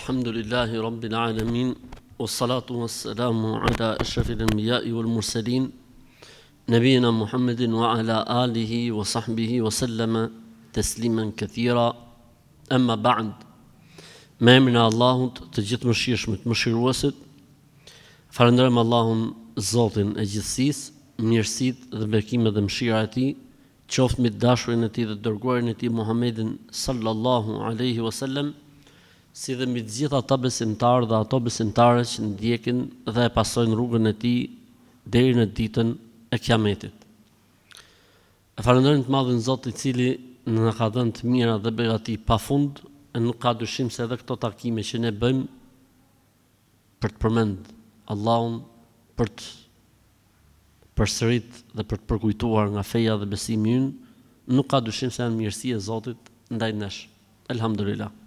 Alhamdulillahi Rabbil Alamin, wassalatu wassalamu ala ashrafil anbiya'i wal mursalin, nabiyina Muhammedin wa ala alihi wa sahbihi wa sallama tasliman kathira. Amma ba'd. Me emrin e Allahut, të gjithë mëshirshmit, mëshiruesit, falenderojmë Allahun, Zotin e gjithësisë, mirësitë dhe bekimet dhe mëshira e Tij, qoftë mbi dashurin e Tij dhe dërguarin e Tij Muhammedin sallallahu alaihi wasallam, si dhe mbi të gjithë ata besimtarë dhe ato besimtare që ndjekin dhe e pasojnë rrugën e Tij deri në ditën e Kiametit. E falenderojmë të madhin Zot I cili na ka dhënë të mira dhe begati pafund, e nuk ka dyshim se edhe këto takime që ne bëjmë për të përmend Allahun, për të përsërit dhe për të përkujtuar nga feja dhe besimi ynë, nuk ka dyshim se janë mirësi e Zotit ndaj nesh. Elhamdulillah.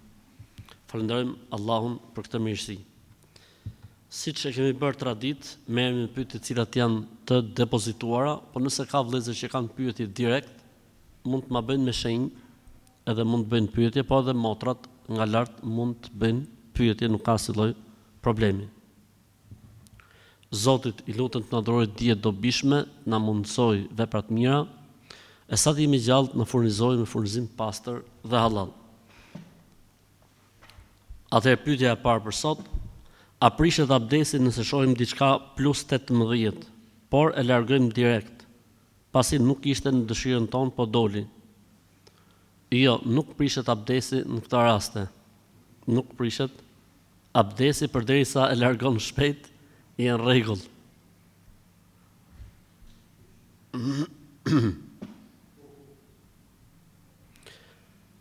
Falenderojmë Allahun për këtë mirësi. Siç e kemi bërë tradit, merrem me pyetje të cilat janë të depozituara, por nëse ka vëllezër që kanë pyetje direkt, mund të ma bëjnë me shenjë, edhe mund të bëjnë pyetje, po edhe motrat nga lart mund të bëjnë pyetje, nuk ka asnjë lloj problemi. Zotit I lutem të na dhurojë dije dobishme, na mundsoj vepra të mira, e sa të jemi gjallë të na furnizojë me furnizim të pastër dhe halal. Atëherë pyetja e parë për sot, a prishet abdesi nëse shohim diçka plus 18, por e largojmë direkt, pasi nuk ishte në dëshirën tonë, po doli? Jo, nuk prishet abdesi në këto raste. Nuk prishet abdesi përderisa e largon shpejt, janë rregull.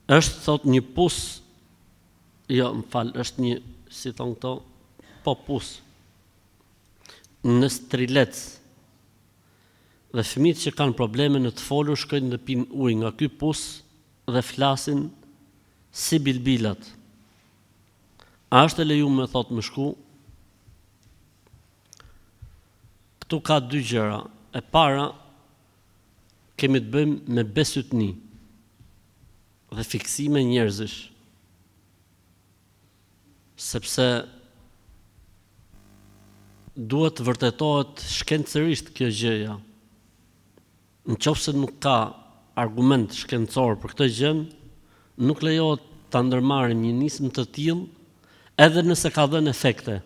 Është thot një pus, jo, më fal, është një, si thon këto, po pus, në strilec, dhe fëmijët që kanë probleme në të folur shkojnë dhe pinë ujë nga ky pus dhe flasin si bilbilat. A është e lejuar, thot, më shku? Këtu ka dy gjëra. E para, kemi të bëjmë me besytni dhe fiksime njerëzish. Sepse duhet të vërtetohet shkencërisht kjo gjëja. Nëse nuk ka argument shkencor për këtë gjë, nuk lejohet ta ndërmarrim një nismë të tillë, edhe nëse ka dhënë efekte.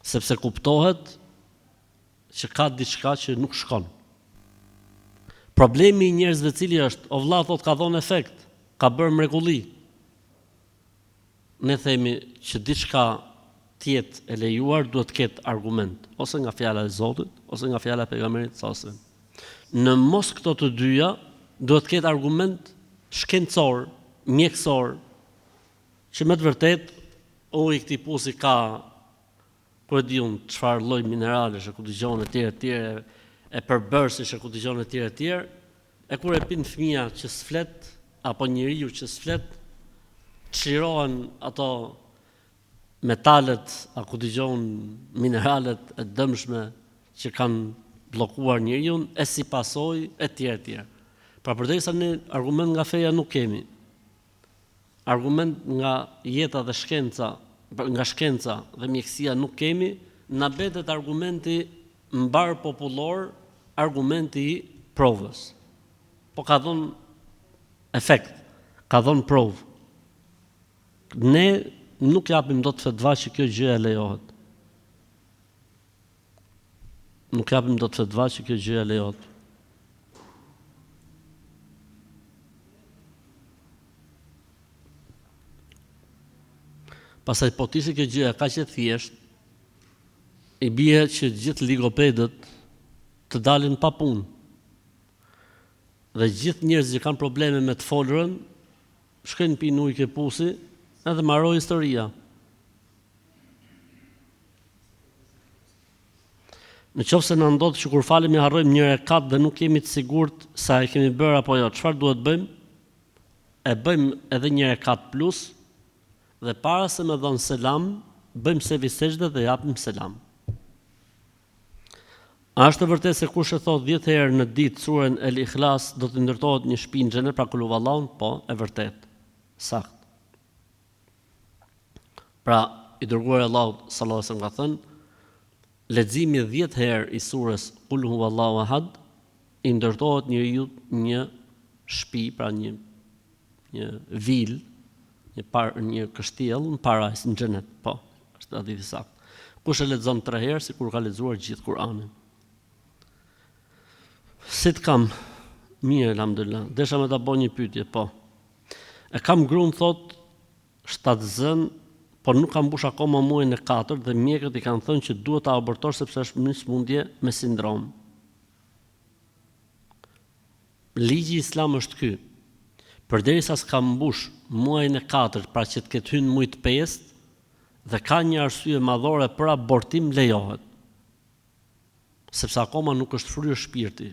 Sepse kuptohet që ka diçka që nuk shkon. Problemi I njerëzve cili është, o vlla thot ka dhënë efekt, ka bërë mrekulli. Ne themi që diçka tjetë e lejuar duhet të ketë argument, ose nga fjala e Zotit, ose nga fjala e pejgamberit sallallahu alajhi wasallam. Në mos këto të dyja, duhet të ketë argument shkencor, mjekësor, që me të vërtet, uji I këtij pusi ka, ku e di unë, çfarë lloj mineralesh, ku dëgjon e tjerë, e përbërësish, ku dëgjon e tjerë, e kur e pin fëmia që s'flet, apo njeriu që s'flet, çlirohen ato metalet, ku dëgjon mineralet e dëmshme që kanë bllokuar njeriu, e si pasojë e tjerë. Pra përderisa ne argument nga feja nuk kemi, argument nga jeta dhe shkenca, nga shkenca dhe mjekësia nuk kemi, na betet argumenti mbar popullor, argumenti I provës. Po ka dhënë efekt, ka dhënë provë. Ne nuk japim dot fetva që kjo gjë e lejohet. Nuk japim dot fetva që kjo gjë e lejohet. Pastaj po të ishte kjo gjë kaq e thjeshtë, I bie që gjithë ligopedët të dalin pa punë. Dhe gjithë njerëzit që kanë probleme me të folurën, shkojnë pinë ujë ke pusi, edhe mbaroi historia. Në qoftë se na ndodh që kur falemi harrojmë një rekat dhe nuk jemi të sigurt sa e kemi bërë apo jo, çfarë duhet bëjmë? E bëjmë edhe një rekat plus, dhe para se me dhënë selam, bëjmë sevi sejdë dhe japim selam. A është e vërtetë se kush e thot 10 herë në ditë surën El Ikhlas do të ndërtohet një shtëpi në xhenet, pra kul huwallahun? Po, e vërtet. Sakt. Pra, i dërguar Allahut sallallahu alaihi wasallam ka thënë, leximi 10 herë i surës Qul huwallahu ahad i ndërtohet njeriu një shtëpi, pra një vilë, një kështjell në paradis, në xhenet, po, është hadithi sakt. Kush e lexon 3 herë sikur ka lexuar gjithë Kur'anin. Si të kam? Mirë, alhamdulillah. Desha me ta bëj një pyetje, po. E kam gruan thot shtatzën, por nuk kam mbush akoma muajin e 4 dhe mjekët i kanë thënë që duhet ta abortosh sepse është një smundje me sindrom. Ligji islam është ky. Përderisa s'ka mbush muajin e 4, pra që të ketë hyrë muaj të 5 dhe ka një arsye madhore për abortim, lejohet. Sepse akoma nuk është fryrë shpirti.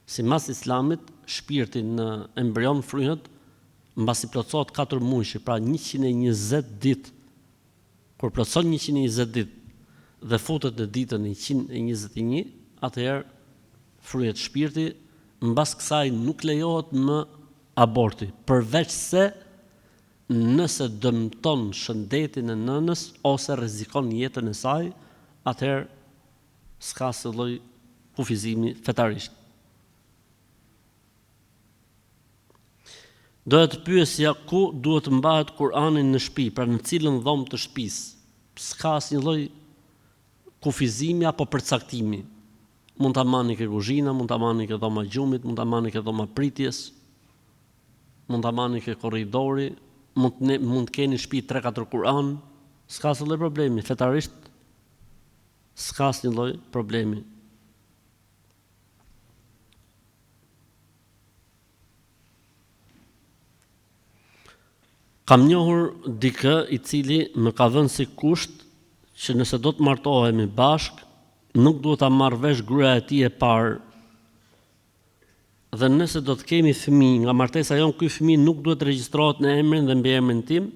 Sipas islamit, shpirti në embrion fryhet mbasi plotësohet 4 muaj, pra 120 ditë. Kur plotëson 120 ditë dhe futet në ditën 121, atëherë fryhet shpirti, mbas kësaj nuk lejohet më aborti, përveç se nëse dëmton shëndetin e nënës ose rrezikon jetën e saj, atëherë s'ka asnjë lloj kufizimi fetarisht. Doja të pyesja ku duhet të mbahet Kur'ani në shtëpi, pra në cilën dhomë të shtëpisë. S'ka asnjë lloj kufizimi apo përcaktimi. Mund ta mani ke kuzhina, mund ta mani ke dhoma gjumit, mund ta mani ke dhoma pritjes, mund ta mani ke korridori, mund të keni në shtëpi 3-4 Kur'an, s'ka asnjë lloj problemi, fetarisht s'ka asnjë lloj problemi. Kam njohur dikë i cili më ka dhënë si kusht që nëse do të martohemi bashk, nuk duhet ta marr vesh gruaja e tij e parë. Dhe nëse do të kemi fëmijë, nga martesa jon ky fëmijë nuk duhet të regjistrohet në emrin dhe mbi emrin tim,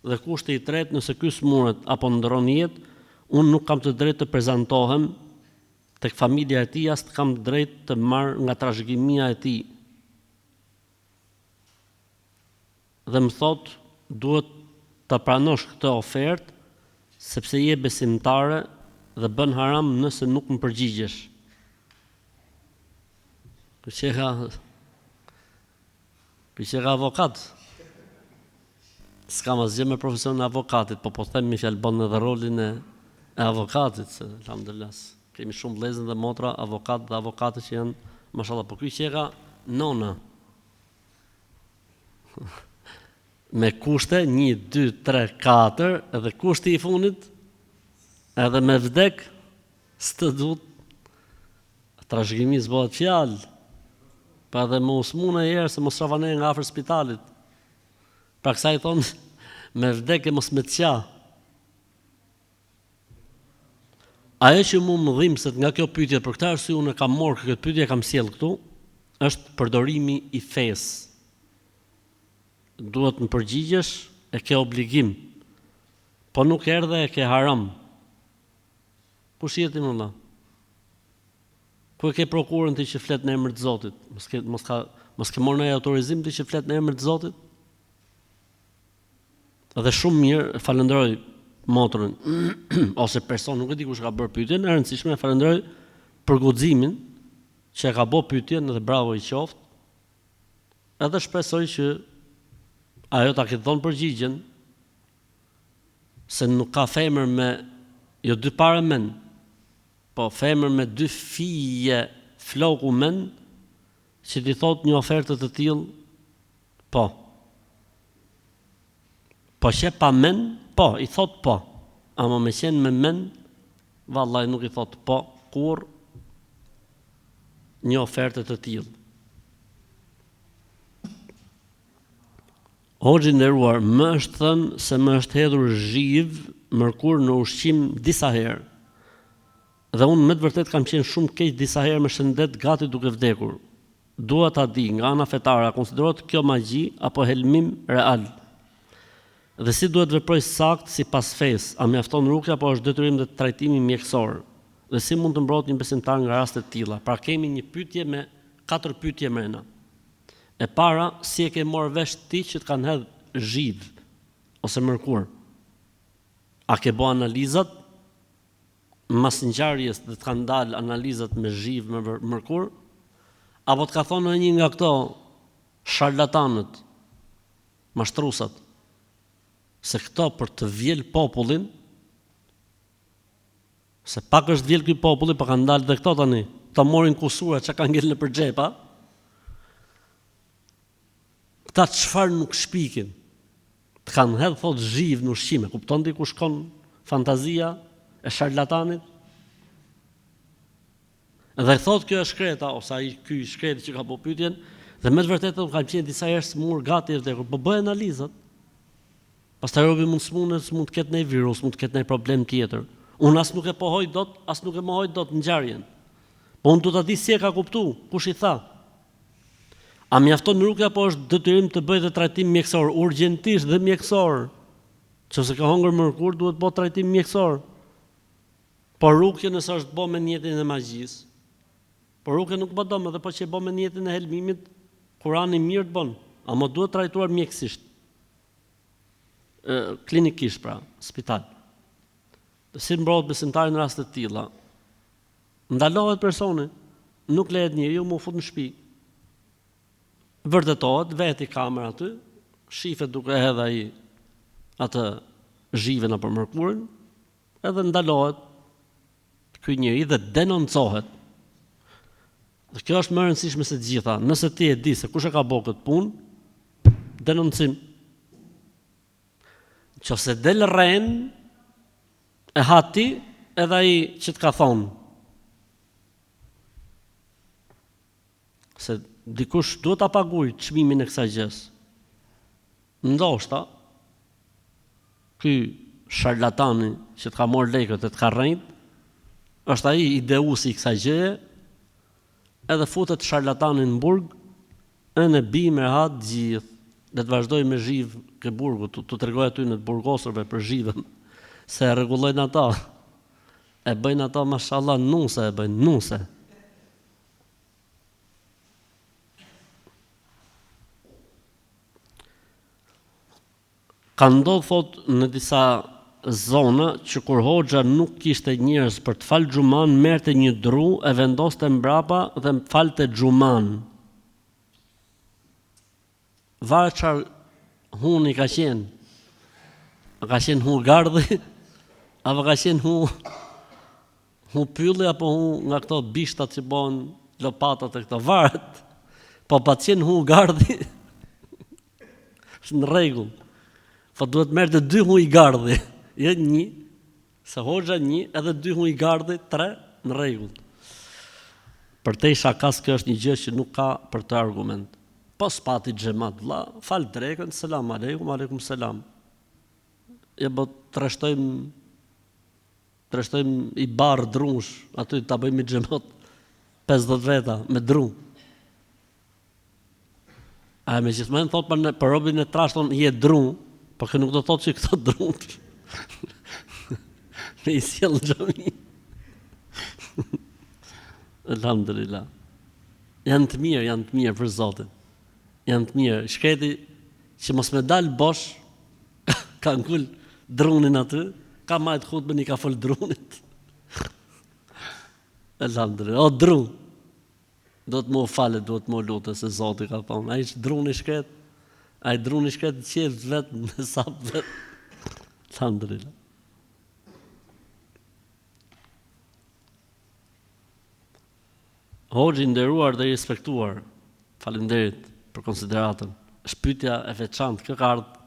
dhe kushti i tretë, nëse ky smuret apo ndron jetë, unë nuk kam të drejtë të prezantohem tek familja e tij, as të kam të drejtë të marr nga trashëgimia e tij. Dhe më thot, duhet ta pranosh këtë ofertë sepse je besimtare dhe bën haram nëse nuk më përgjigjesh. Pyetja avokat. S'kam asgjë me profesionin e avokatit, po them me fjalë bën edhe rolin e avokatit, se alhamdulillah. Kemi shumë vëllezër dhe motra avokat dhe avokate që janë, mashallah, po ky qega nona. Me kushte 1, 2, 3, 4, edhe kushti i fundit, edhe me vdek, s'të duhet, trashëgimi s'bëhet fjalë, pa edhe më usmune herë se mos ravanej nga afër spitalit. Pra kësaj thonë, me vdek e mos me të qa. Ajo që mu më dhimbset nga kjo pyetje, për këtë arsye unë kam marrë këtë pyetje, kam sjell këtu, është përdorimi i fesë. Duhet më përgjigjesh, e ke obligim, po nuk erdhe e ke haram. Kush je ti më vëlla? Ku e ke prokurën ti që flet në emër të Zotit? Mos ke marrë ndonjë autorizim ti që flet në emër të Zotit? Dhe shumë mirë, falenderoj motrën ose person, nuk e di kush ka bërë pyetjen, e rëndësishme, falenderoj për guximin që e ka bërë pyetjen dhe bravo i qoftë. Edhe shpresoj që ajo ta ketë dhënë përgjigjen, se nuk ka femër me, jo 2 pare men, po femër me 2 fije floku men, që ti thot një ofertë të tillë, po. Po që pa men, po, i thot po. Ama me qenë me men, vallaj nuk i thot po, kur një ofertë të tillë. Hoxhi nderuar, më është thënë se më është hedhur zhiv mërkur në ushqim disa herë. Dhe unë me të vërtet kam qenë shumë keq disa herë me shëndet gati duke vdekur. Dua ta di nga ana fetare, a konsiderohet kjo magji apo helmim real? Dhe si duhet veproj sakt sipas fesë, a mjafton rukja apo është detyrim dhe trajtimi mjekësor? Dhe si mund të mbrohet një besimtar nga raste të tilla? Pra kemi një pyetje me 4 pyetje mrena. E para, si e ke marrë vesh ti që të kanë hedhë zhiv ose mërkur? A ke bo analizat, mas ngjarjes dhe të kanë dalë analizat me zhiv, me mërkur, apo të ka thonë një nga këto sharlatanët, mashtrusat, se këto për të vjel popullin, se pak është vjel këj populli, pa kanë dalë dhe këto tani, të morin kusura që kanë ngellë në përgjepa, këta çfarë nuk shpikin, të kanë hedhë thot zhiv në ushqime, kupton di ku shkon fantazia e sharlatanit? Dhe thot kjo është shkreta, ose ai ky shkreti që ka po pyetjen, dhe me të vërtetë kanë qenë disa herë smur gati dhe po bëj analizat. Pastaj robi mund të ketë ndonjë virus, mund të ketë ndonjë problem tjetër. Unë as nuk e pohoj dot, as nuk e mohoj dot ngjarjen. Po unë do ta di si e ka kuptu, kush i tha. A mjafton rrugë apo është detyrim të bëj dhe trajtim mjekësor, urgjentisht dhe mjekësor. Nëse ka hongër mërkur, duhet bëj trajtim mjekësor. Po rrugë nëse është bë me njetin e magjisë. Po rrugë nuk bëdom edhe po që e bë me njetin e helmimit, Kurani mirë të bën, ama duhet trajtuar mjekësisht. Klinikisht pra, spital. Si mbrohet besimtari në raste të tilla? Ndalohet personi, nuk lehet njeriu mu fut në shtëpi. Vërtetohet, veti kamera aty, shifet duke hedhë ai atë zhiven apo mërkurin, edhe ndalohet ky njeri dhe denoncohet. Dhe kjo është më e rëndësishme se të gjitha. Nëse ti e di se kush e ka bërë këtë punë, denoncim. Nëse del rren, e hati edhe ai që të ka thonë. Se dikush duhet ta paguaj çmimin e kësaj gjës. Ndoshta ky sharlatani që të ka marrë lekët e të ka rrejt, është ai ideusi i kësaj gjëje, edhe futet sharlatanin në burg, e në bime hatë gjithë, dhe të vazhdoj me zhiv ke burgu, të tregoj aty në të burgosërve për zhivën, se e rregullojnë ata, e bëjnë ata mashallah nuse, e bëjnë nuse. Ka ndodhur thot në disa zona që kur hoxha nuk kishte njerëz për të falë xhuman, merrte një dru, e vendoste mbrapa dhe falte xhuman. Varet çfarë huni ka qenë. Ka qenë hu gardhi, apo ka qenë hu pylli, apo hu nga këto bishtat që bëhen lopatat e këto, varet. Po pa qenë hu gardhi, është në rregull. Po duhet merrte 2 hu i gardhi. Jo një, se hoxha 1, edhe 2 hu i gardhi, 3, në rregull. Përtej shakas kjo është një gjë që nuk ka për të argument. Po spati xhamat vlla, fal drekën, selam aleikum, aleikum selam. Ja po trashtojmë i bar drunsh, aty ta bëjmë xhamat 50 veta me dru. A me gjithmonë thot për robin e trashton je dru, po që nuk do thotë që këto drunsh. Me i sjell xhami. Alhamdulillah. Janë të mirë për Zotin. Janë të mirë. Shkreti që mos me dalë bosh, ka ngul drunin aty, ka majtë hutbën i ka fol drunit. Alhamdulillah. O dru, do të më falet, do të më lutë, se Zoti ka thonë. Ai druni shkret, ai druni shkret qef vetë në sap vetë. Alhamdulillah. Hoxhi i nderuar dhe i respektuar, faleminderit për konsideratën. Është pyetja e veçantë, kjo ka ardhur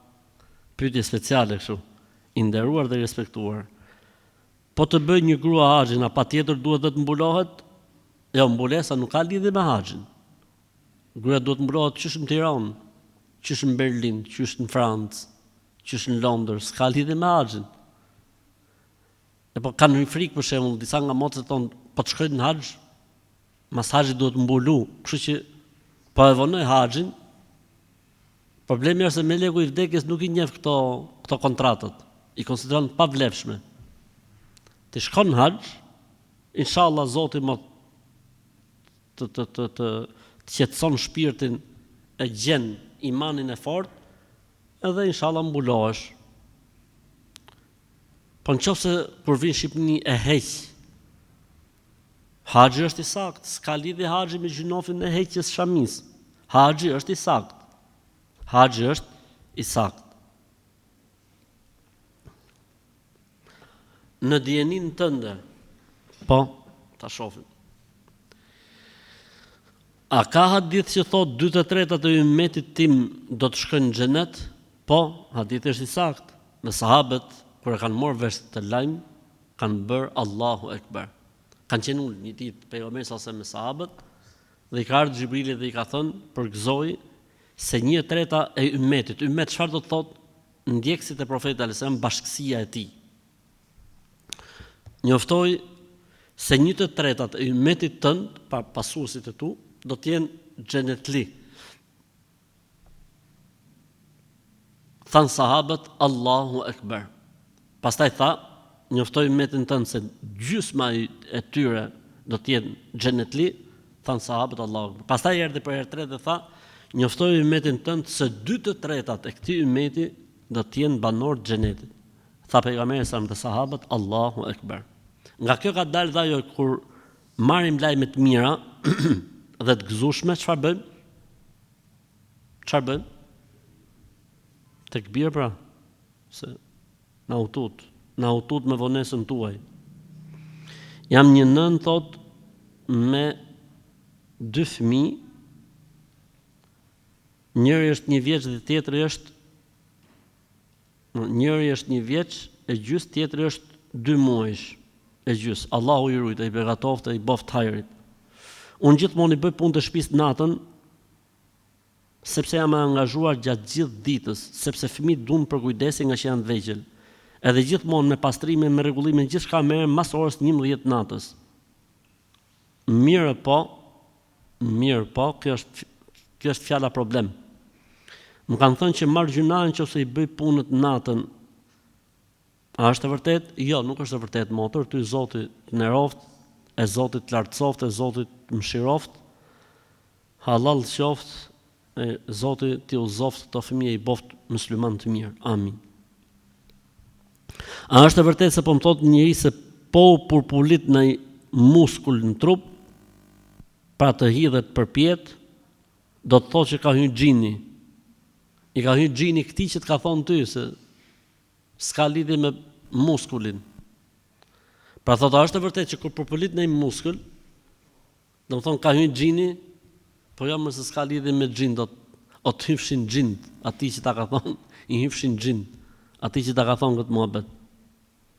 pyetje speciale kështu. I nderuar dhe i respektuar. Po të bëj një grua haxhin, a patjetër duhet të mbulohet? Jo, mbulesa nuk ka lidhje me haxhin. Gruaja duhet mbulohet qysh në Tiranë, qysh në Berlin, qysh në Francë, qysh në Londër, s'ka lidhje me haxhin. E po kanë një frikë për shembull, disa nga mocët thonë, po të shkojnë në haxh, mas haxhi duhet mbulu, kështu që po e vonoj haxhin. Problemi është se meleku i vdekjes nuk i njeh këto kontratat, i konsideron pa vlefshme. Ti shkon në haxh, inshallah Zoti më të qetëson shpirtin, e gjen imanin e fortë, edhe inshallah mbulohesh. Po nëse kur vin Shqipëni e heq. Haxhi është i sakt, s'ka lidhje haxhi me gjinofin e heqjes shamis. Haxhi është i sakt. Haxhi është i sakt. Në dijenin tënde, po, ta shohim. A ka hadith që thot 2/3 e ummetit tim do të shkojnë në xhenet? Po, hadithi është i sakt. Në sahabët kur e kanë marrë vesh të lajm, kanë bërë Allahu Ekber. Kanë qenë ullë një ditë pejgamberi sa me sahabët dhe i ka ardhur Xhibrili dhe i ka thënë përgëzoi se 1/3 e ummetit. Ummet çfarë do të thotë? Ndjekësit e profetit alayhis salam, bashkësia e tij. Njoftoi se 1/3 e ummetit tënd, pasuesit e tu, do të jenë xhenetli. Thanë sahabët Allahu Ekber. Pastaj tha, njoftoi ummetin tënd se gjysma e tyre do të jenë xhenetli, thanë sahabët Allahu Ekber. Pastaj erdhi për herë tretë dhe tha, njoftoi ummetin tënd se 2/3 e këtij ummeti do të jenë banorë të xhenetit. Tha pejgamberi sa me sahabët Allahu Ekber. Nga kjo ka dalë dhe ajo kur marrim lajme të mira dhe të gëzueshme, çfarë bëjmë? Çfarë bëjmë? Tekbir pra, se na utut me vonesën tuaj. Jam një nën thot me 2 fëmijë, njëri është 1 vjeç dhe tjetri është njëri është 1 vjeç e gjys, tjetri është 2 muajsh e gjys. Allahu i rujt, i begatoft, i boft hajrit. Unë gjithmonë i bëj punë të shtëpisë natën, sepse jam angazhuar gjatë gjithë ditës, sepse fëmijët duan për kujdesi nga që janë të vegjël. Edhe gjithmonë me pastrimin, me rregullimin, gjithçka merrem mas orës 11 natës. Mirë po, kjo është fjala problem. Më kanë thënë që marr gjunahën nëse i bëj punët natën. A është e vërtet? Jo, nuk është e vërtet, motor, ty Zoti të nderoft, e Zoti të lartësoft, e Zoti të mëshiroft. Halal qoft, e Zoti t'i uzoft të fëmijë i boft musliman të mirë. Amin. A është e vërtet se po më thotë njëri se po purpulit në muskull në trup, pra të hidhet përpjet, do të thotë që ka hyrë xhini. I ka hyrë xhini këtij që të ka thonë ty se s'ka lidhje me muskulin. Pra thotë, a është e vërtet që kur purpulit në muskull, do të thonë ka hyrë xhini, po jo më se s'ka lidhje me xhin, do të hyfshin xhin, atij që ta ka thonë, i hyfshin xhin, atij që ta ka thonë këtë muhabet.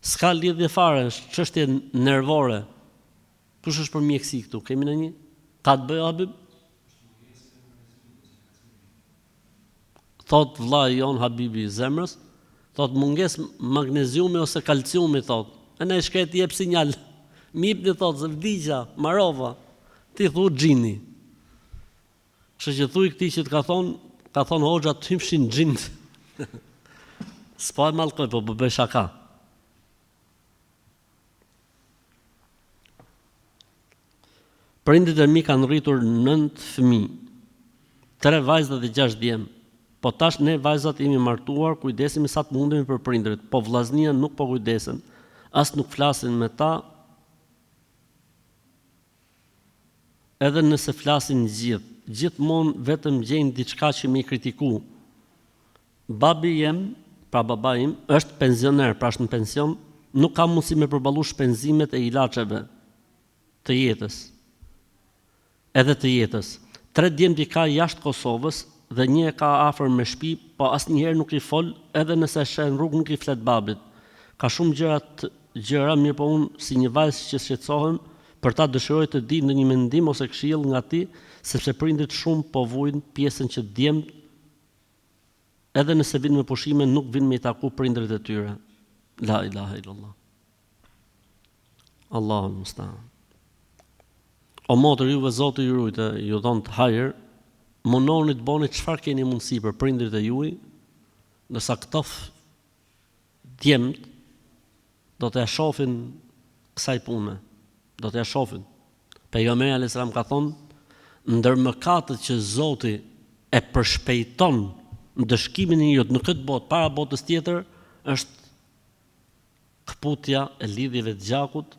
S'ka lidhje fare, është çështje nervore. Kush është për mjeksi këtu? Kemi në një? Ka të bëjë Habib? Thot vllai jon Habibi i zemrës, thot munges magneziumi ose kalciumi, thot. E ne shkret jep sinjal. Mipni thot se vdiqja, marova. Ti thu xhini. Kështu që thuj këtij që të ka thonë hoxha të hymshin xhin. S'po e mallkoj, po bëj shaka. Prindit e mi kanë rritur 9 fëmijë, 3 vajza dhe 6 djem. Po tash ne vajzat jemi martuar, kujdesemi sa të mundemi për prindrit, po vllaznia nuk po kujdesen, as nuk flasin me ta, edhe nëse flasin gjithmonë vetëm gjejnë diçka që më kritiku. Babi jem, pra baba im, është pensioner, pra është në pension, nuk ka mundësi me përballu shpenzimet e ilaçeve të jetës. Edhe të jetës. 3 djemtë ka jashtë Kosovës dhe një e ka afër me shtëpi, po asnjëherë nuk i fol, edhe nëse shën rrugë nuk i flet babit. Ka shumë gjëra, mirë po unë si një vajzë që shqetësohem, për ta dëshiroj të di ndonjë mendim ose këshill nga ti, sepse prindit shumë po vujnë pjesën që djemt, edhe nëse vinë me pushime, nuk vinë me i taku prindrit e tyre. La ilaha illallah. Allahu musta'an. O motër, juve Zoti ju rujtë, ju thonë të hajër, munoni të boni çfarë keni mundësi për prindrit e juaj, ndërsa këto djemt do t'ia shohin kësaj pune. Do t'ia shohin. Pejgamberi alayhis salam ka thonë, ndër mëkatet që Zoti e përshpejton në dëshkimin e njeriut në këtë botë para botës tjetër, është kputja e lidhjeve të gjakut,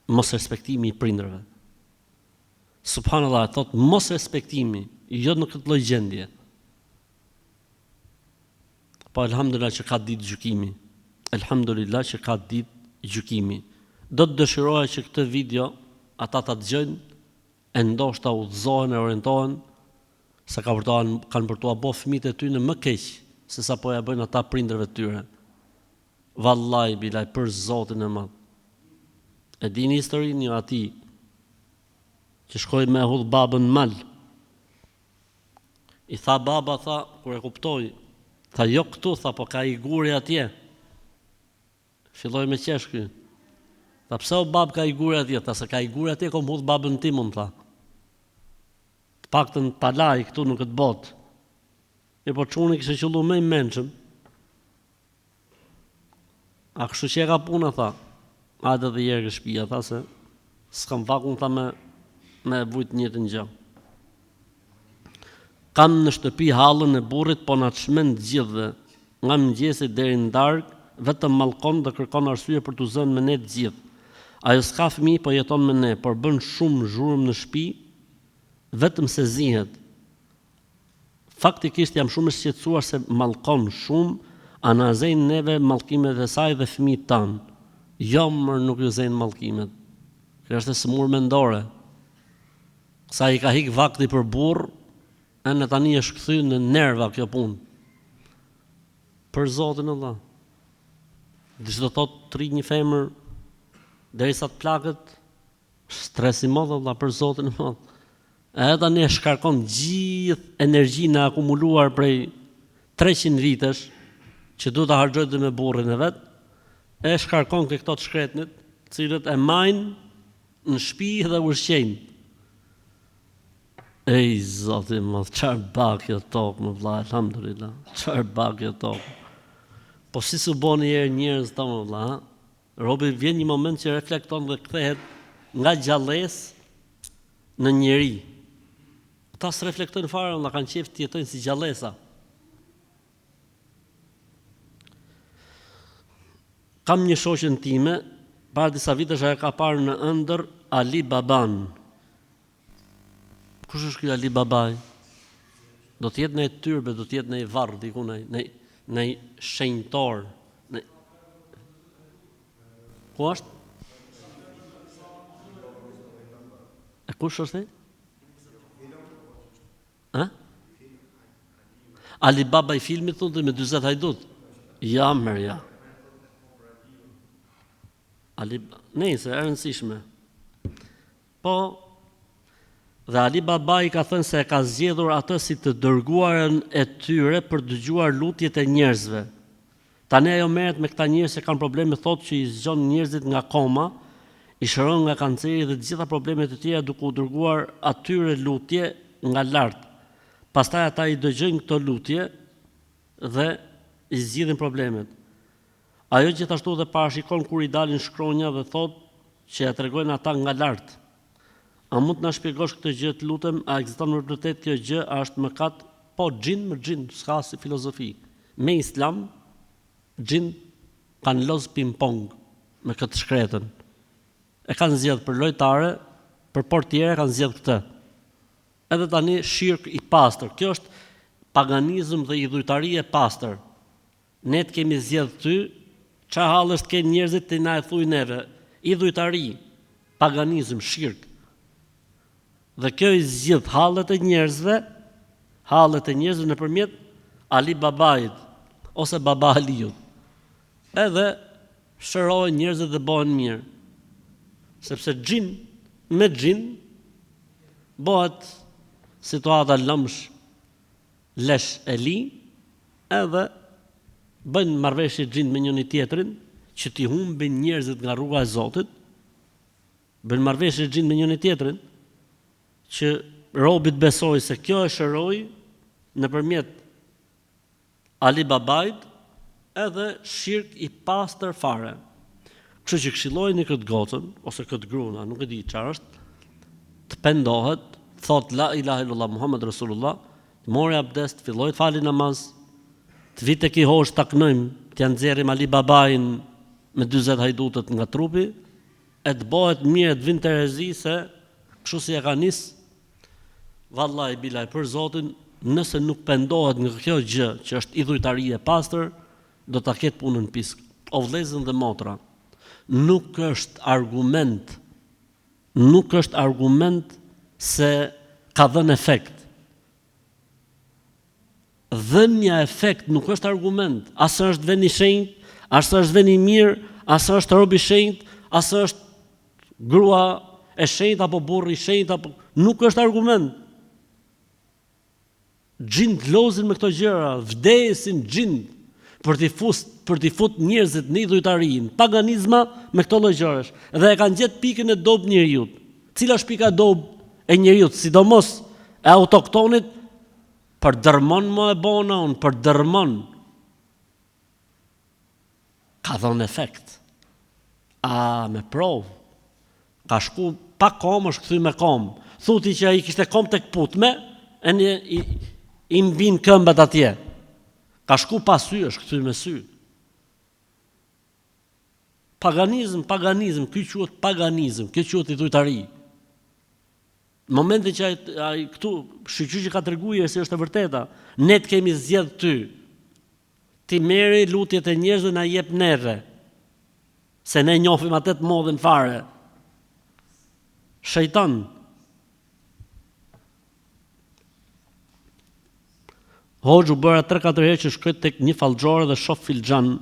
mos respektimi i prindërve. Subhanallahu, thot mos respektimi, jo në këtë lloj gjendje. Po elhamdulillah që ka ditë gjykimi. Elhamdulillah që ka ditë gjykimi. Do të dëshiroja që këtë video ata ta dëgjojnë, e ndoshta udhëzohen e orientohen se kanë për t'u bë fëmijët e tyre më keq se sa po ja bëjnë ata prindërve të tyre. Vallahi bilaj për Zotin e madh. E dini historinë e atij që shkoi me hudh babën në mal. I tha baba, tha, kur e kuptoi, tha jo këtu, tha, po ka i guri atje. Filloi me qesh ky. Tha pse o bab ka i guri atje? Tha se ka i guri atje, kom hudh babën timën, tha. Të paktën palaj këtu në këtë botë. E po çuni kishte qellu më i mençëm. A kështu që e ka puna, tha. Hajde dhe jeri shtëpia, tha se s'kam vakun, tha me vujt njëtën gjë. Kam në shtëpi hallën e burrit, po na çmend gjithëve. Nga mëngjesi deri në darkë, vetëm mallkon dhe kërkon arsye për t'u zënë me ne të gjithë. Ajo s'ka fëmijë, po jeton me ne, por bën shumë zhurmë në shtëpi, vetëm se zihet. Faktikisht jam shumë i shqetësuar se mallkon shumë, anazejnë neve mallkimet e saj dhe fëmijët tanë. Jo, mër nuk ju zejnë mallkimet. Kjo është e smur mendore. Sa i ka hik vakti për burr, e në tani është kthy në nerva kjo punë. Për Zotin Allah. Dhe do thot të rri një femër derisa të plagët, stres i madh Allah, për Zotin e madh. E tani e shkarkon gjithë energjinë e akumuluar prej 300 vitesh që duhet ta harxojë dhe me burrin e vet, e shkarkon këto të shkretnit, cilët e majnë në shtëpi dhe ushqejnë. Ej, Zoti më, çfarë bakje tokë, më vlla, alhamdulillah. Çfarë bakje tokë. Po si su bën njerëz ta më vlla, robi vjen një moment që reflekton dhe kthehet nga gjallësë në njeri. Ata s'reflektojnë fare, vlla, kanë qejf të jetojnë si gjallësa. Kam një shoqen time, para disa vitesh ajo ka parë në ëndër Ali Baban. Kush është ky Ali Babaj? Do të jetë në tyrbe, do të jetë në varr diku në shenjtor. Ku është? E kush është? Ha? Ali Baba i filmit thonë me 40 hajdut. Ja, merja. Nëse e rëndësishme. Po, dhe Ali Baba i ka thënë se e ka zgjedhur atë si të dërguarën e tyre për dëgjuar lutjet e njerëzve. Tani ajo merret me këta njerëz që kanë probleme, thotë që i zgjon njerëzit nga koma, i shëron nga kanceri dhe të gjitha problemet e tjera duke u dërguar atyre lutje nga lart. Pastaj ata i dëgjojnë këto lutje dhe i zgjidhin problemet. Ajo gjithashtu dhe parashikon kur i dalin shkronja dhe thotë që ja tregojnë ata nga lart. A mund të na shpjegosh këtë gjë, të lutem, a ekziston në vërtet kjo gjë, a është mëkat? Po, xhin me xhin, s'ka si filozofi. Me Islam, xhin kanë loz ping-pong me këtë shkretën. E kanë zgjedh për lojtare, për portiere kanë zgjedh këtë. Edhe tani shirk i pastër. Kjo është paganizëm dhe idhujtari e pastër. Ne të kemi zgjedh ty, çfarë hallësh të kenë njerëzit të na e thuj neve? Idhujtari, paganizëm, shirk. Dhe kjo i zgjidh hallet e njerëzve nëpërmjet Ali Babait ose Baba Aliut. Edhe shërohen njerëzit dhe bëhen mirë. Sepse xhin me xhin bëhet situata lëmsh, lesh e li, edhe bëjnë marrëveshje xhin me njëri tjetrin që t'i humbin njerëzit nga rruga e Zotit. Bëjnë marrëveshje xhin me njëri tjetrin që robit besoj se kjo e shëroi nëpërmjet Ali Babait, edhe shirk i pastër fare. Kështu që këshillojeni këtë gocën ose këtë gruna, nuk e di çfarë është, të pendohet, thot la ilaha illallah Muhammed Rasulullah, të mori abdest, filloj të fali namaz, të vite ki hosh taknojmë, të janë nxjerrim Ali Babain me 40 hajdutët nga trupi, e të bëhet mirë të vinë të rezi se kështu si e ka nis, vallahi bilaj për Zotin, nëse nuk pendohet nga kjo gjë që është idhujtari e pastër, do ta ketë punën pisk. O vëllezër dhe motra, nuk është argument se ka dhënë efekt. Dhënia efekt nuk është argument, as është vend i shenjtë, as është vend i mirë, as është rob i shenjtë, as është grua e shenjtë apo burri i shenjtë, apo nuk është argument. Xhind lozin me këto gjëra, vdesin xhind për t'i fut njerëzit në idhujtarin, paganizma me këto lloj gjërash. Dhe e kanë gjetë pikën e dobët njeriut. Cila është pika dobë e njeriut, sidomos e autoktonit, për dërmon më e bona unë, për dërmon. Ka dhënë efekt. Me provë. Ka shku pa kom, është kthy me kom. Thuti që ai kishte kom tek putme, i mbin këmbët atje. Ka shku pa sy, është kthy me sy. Paganizm, ky quhet paganizm, ky quhet idhujtari. Në momentin që ai këtu shqyqyqi ka treguar se është e vërteta, ne të kemi zgjedh ty. Ti merri lutjet e njerëzve na jep neve. Se ne njohim atë të modën fare. Shejtan. Hoxhu bëra 3-4 herë që shkoj tek një fallxhore dhe shoh filxhan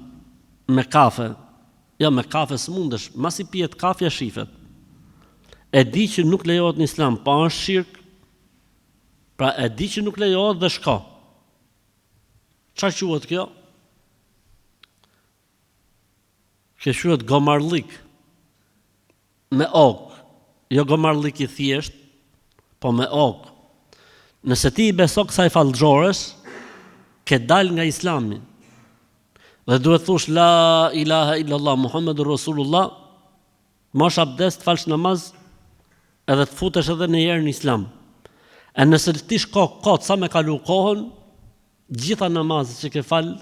me kafe. Jo, me kafe s'mundesh, masi pihet kafja shifet. E di që nuk lejohet në Islam, pa është shirk. Pra e di që nuk lejohet dhe shko. Çfarë quhet kjo? Kjo quhet gomarlik. Me ok. Jo gomarlik i thjesht, po me ok. Nëse ti i beso kësaj fallxhores, ke dal nga Islami. Dhe duhet thush la ilaha illallah Muhammedur Rasulullah, mosh abdest, falsh namaz, edhe të futesh edhe në herë në Islam. E nëse ti shko kot sa me kalu kohën, gjitha namazet që ke fal